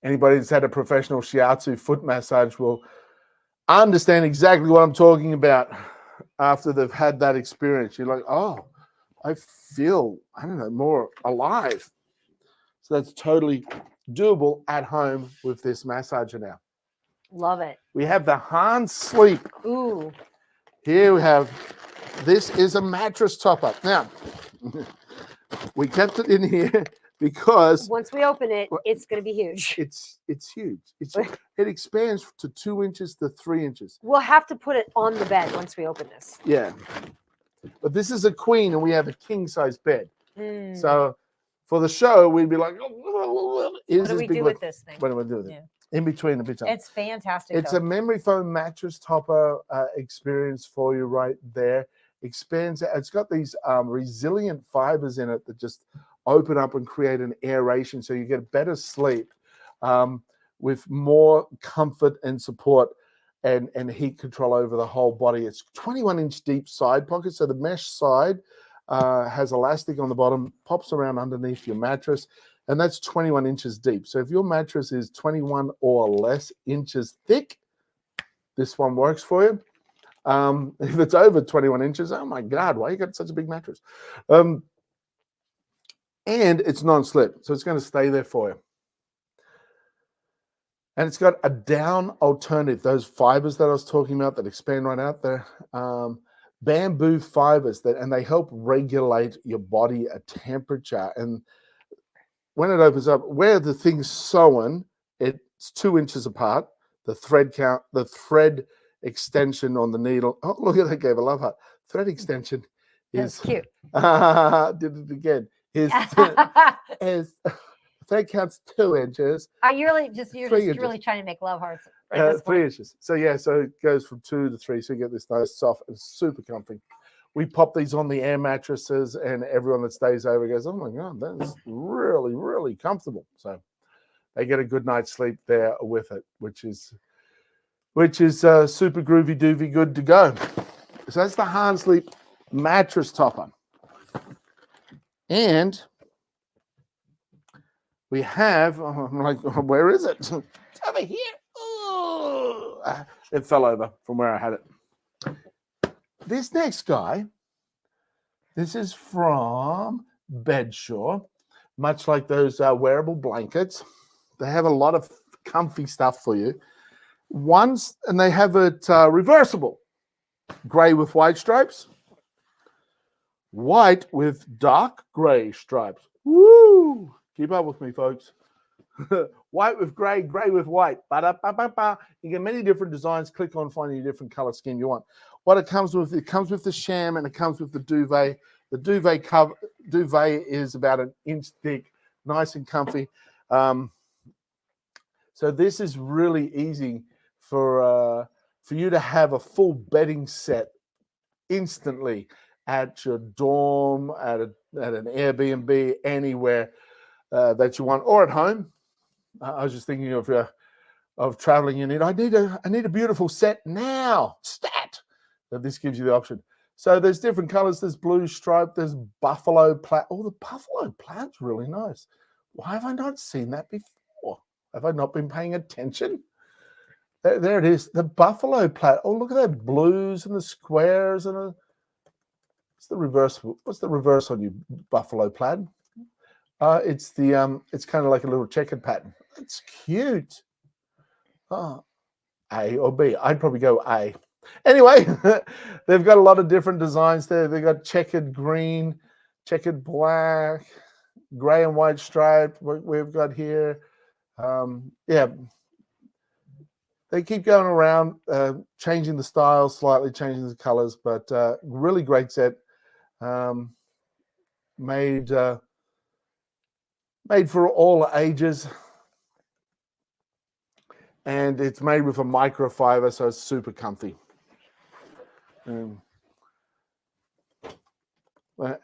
anybody that's had a professional shiatsu foot massage will understand exactly what I'm talking about after they've had that experience. You're like, oh, I feel, I don't know, more alive. So that's totally doable at home with this massager now. Love it. We have the Hans Sleep. Ooh. Here we have, this is a mattress topper. Now, we kept it in here because Once we open it, it's going to be huge. it's huge. It expands to 2 inches to 3 inches. We'll have to put it on the bed once we open this. Yeah. But this is a queen, and we have a king-size bed. So for the show, we'd be like, what do we do with this thing? What do we do with it? In between the bits. It's fantastic. It's a memory foam mattress topper experience for you right there. Expands. It's got these resilient fibers in it that just open up and create an aeration, so you get better sleep with more comfort and support and heat control over the whole body. It's 21-inch deep side pocket, so the mesh side has elastic on the bottom, pops around underneath your mattress, and that's 21 inches deep. So if your mattress is 21 or less inches thick, this one works for you. If it's over 21 inches, oh my God, why you got such a big mattress? And it's non-slip, so it's going to stay there for you. And it's got a down alternative, those fibers that I was talking about that expand right out there, bamboo fibers and they help regulate your body temperature. And when it opens up, where the thing's sewn, it's 2 inches apart. The thread extension on the needle. Oh, look at that, gave a love heart. Thread extension is cute. Did it again. Is thread counts 2 inches. You're just really trying to make love hearts. Right 3 inches. So yeah, so it goes from 2 to 3. So you get this nice, soft, and super comfy. We pop these on the air mattresses, and everyone that stays over goes, "Oh my God, that's really, really comfortable." So they get a good night's sleep there with it, which is super groovy doovy, good to go. So that's the Hans Sleep mattress topper. And we have, I'm like, where is it? It's over here. Ooh. It fell over from where I had it. This next guy, this is from Bedsure, much like those wearable blankets. They have a lot of comfy stuff for you. And they have it reversible, gray with white stripes, white with dark gray stripes. Woo! Keep up with me, folks. White with gray, gray with white. Ba-da-ba-ba-ba. You get many different designs. Click on finding a different color scheme you want. What it comes with the sham, and it comes with the duvet. The duvet is about 1 inch thick, nice and comfy. So this is really easy for you to have a full bedding set instantly at your dorm, at an Airbnb, anywhere that you want, or at home. I was just thinking of traveling. I need a beautiful set now. Stat. So this gives you the option. So there's different colors. There's blue stripe. There's buffalo plaid. Oh, the buffalo plaid's really nice Why have I not seen that before? Have I not been paying attention? There it is, the buffalo plaid. Oh, look at that blues and the squares and what's the reverse? What's the reverse on your buffalo plaid? It's the it's kind of like a little checkered pattern. It's cute. Oh, A or B? I'd probably go A. Anyway, they've got a lot of different designs there. They've got checkered green, checkered black, gray and white striped. What we've got here, yeah. They keep going around, changing the styles slightly, changing the colors, but really great set. Made for all ages, and it's made with a microfiber, so it's super comfy.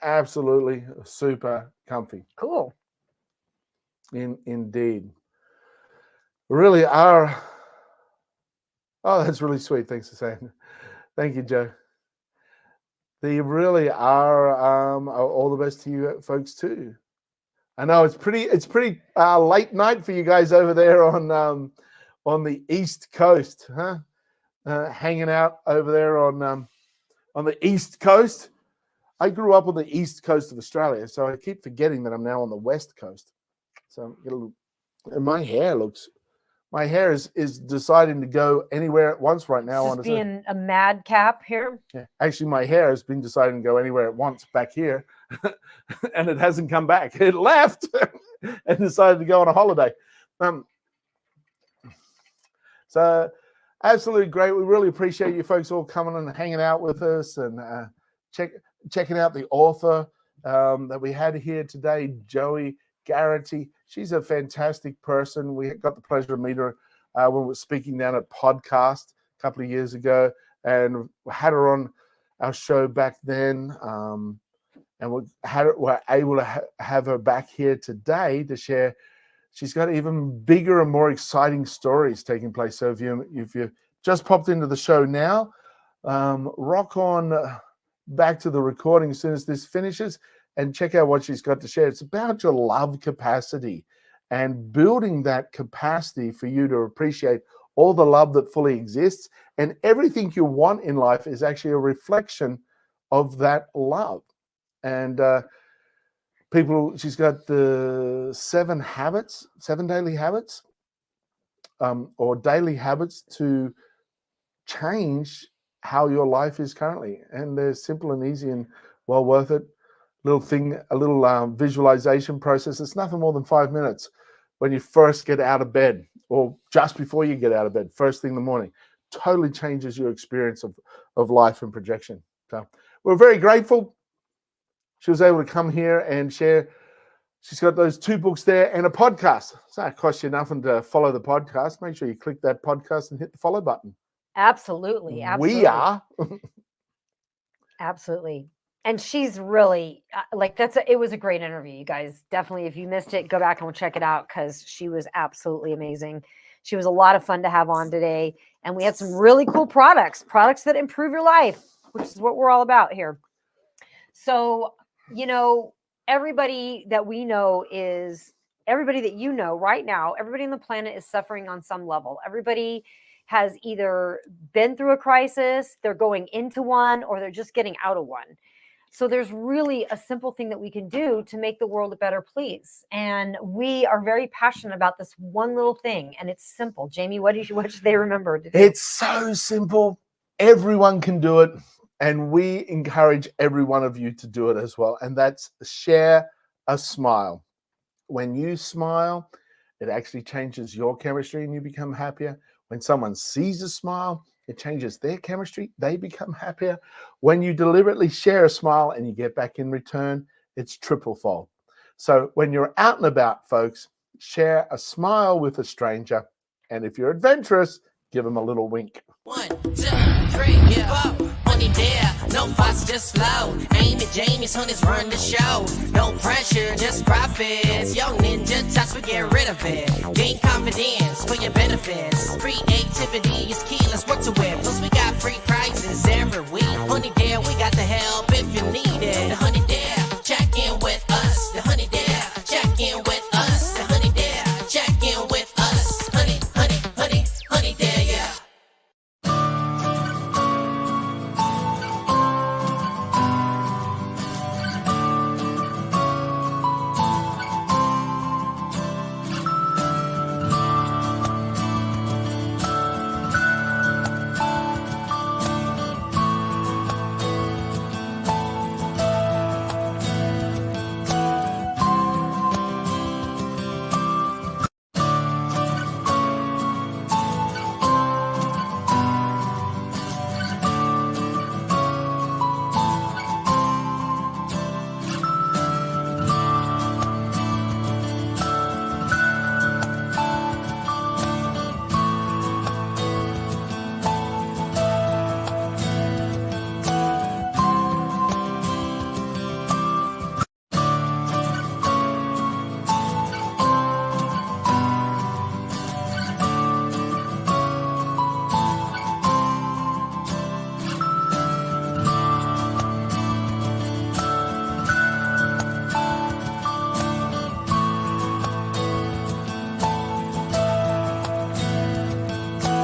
Absolutely super comfy. Cool. Indeed. Really are. Oh, that's really sweet. Thanks for saying. Thank you, Joe. They really are all the best to you folks too. I know it's pretty late night for you guys over there on the East Coast, huh? Hanging out over there on the East Coast. I grew up on the East Coast of Australia, so I keep forgetting that I'm now on the West Coast. So and my hair is deciding to go anywhere at once right now. Just being a madcap here. Yeah. Actually, my hair has been deciding to go anywhere at once back here, and it hasn't come back. It left and decided to go on a holiday. So absolutely great. We really appreciate you folks all coming and hanging out with us and checking out the author that we had here today, Joie Gharrity. She's a fantastic person. We got the pleasure to meet her when we were speaking down at Podcast a couple of years ago, and we had her on our show back then. And we're able to have her back here today to share. She's got even bigger and more exciting stories taking place. So if you just popped into the show now, rock on back to the recording as soon as this finishes and check out what she's got to share. It's about your love capacity and building that capacity for you to appreciate all the love that fully exists, and everything you want in life is actually a reflection of that love. And she's got the 7 daily habits, or daily habits to change how your life is currently. And they're simple and easy and well worth it. A little visualization process. It's nothing more than 5 minutes when you first get out of bed, or just before you get out of bed, first thing in the morning. Totally changes your experience of life and projection. So we're very grateful she was able to come here and share. She's got those 2 books there and a podcast. So it costs you nothing to follow the podcast. Make sure you click that podcast and hit the follow button. Absolutely. We are. Absolutely. And she's really it was a great interview, you guys. Definitely, if you missed it, go back and check it out, because she was absolutely amazing. She was a lot of fun to have on today. And we had some really cool products that improve your life, which is what we're all about here. So, everybody that we know everybody that you know right now, everybody on the planet is suffering on some level. Everybody has either been through a crisis, they're going into one, or they're just getting out of one. So there's really a simple thing that we can do to make the world a better place. And we are very passionate about this one little thing, and it's simple. Jamie, what should they remember to do? It's so simple. Everyone can do it. And we encourage every one of you to do it as well. And that's share a smile. When you smile, it actually changes your chemistry and you become happier. When someone sees a smile, it changes their chemistry. They become happier. When you deliberately share a smile and you get back in return, it's triple-fold. So when you're out and about, folks, share a smile with a stranger. And if you're adventurous, give them a little wink. 1, 2, 3, 4. Money there, no fuss, just flow. Aim at Jamie's honeys, run the show. No pressure, just profits. Yo, ninja touch, we get rid of it. Gain confidence for your benefits. Creativity is key, let's work to it. Plus we got free prizes every week. Money there, we got the help if you need it. 100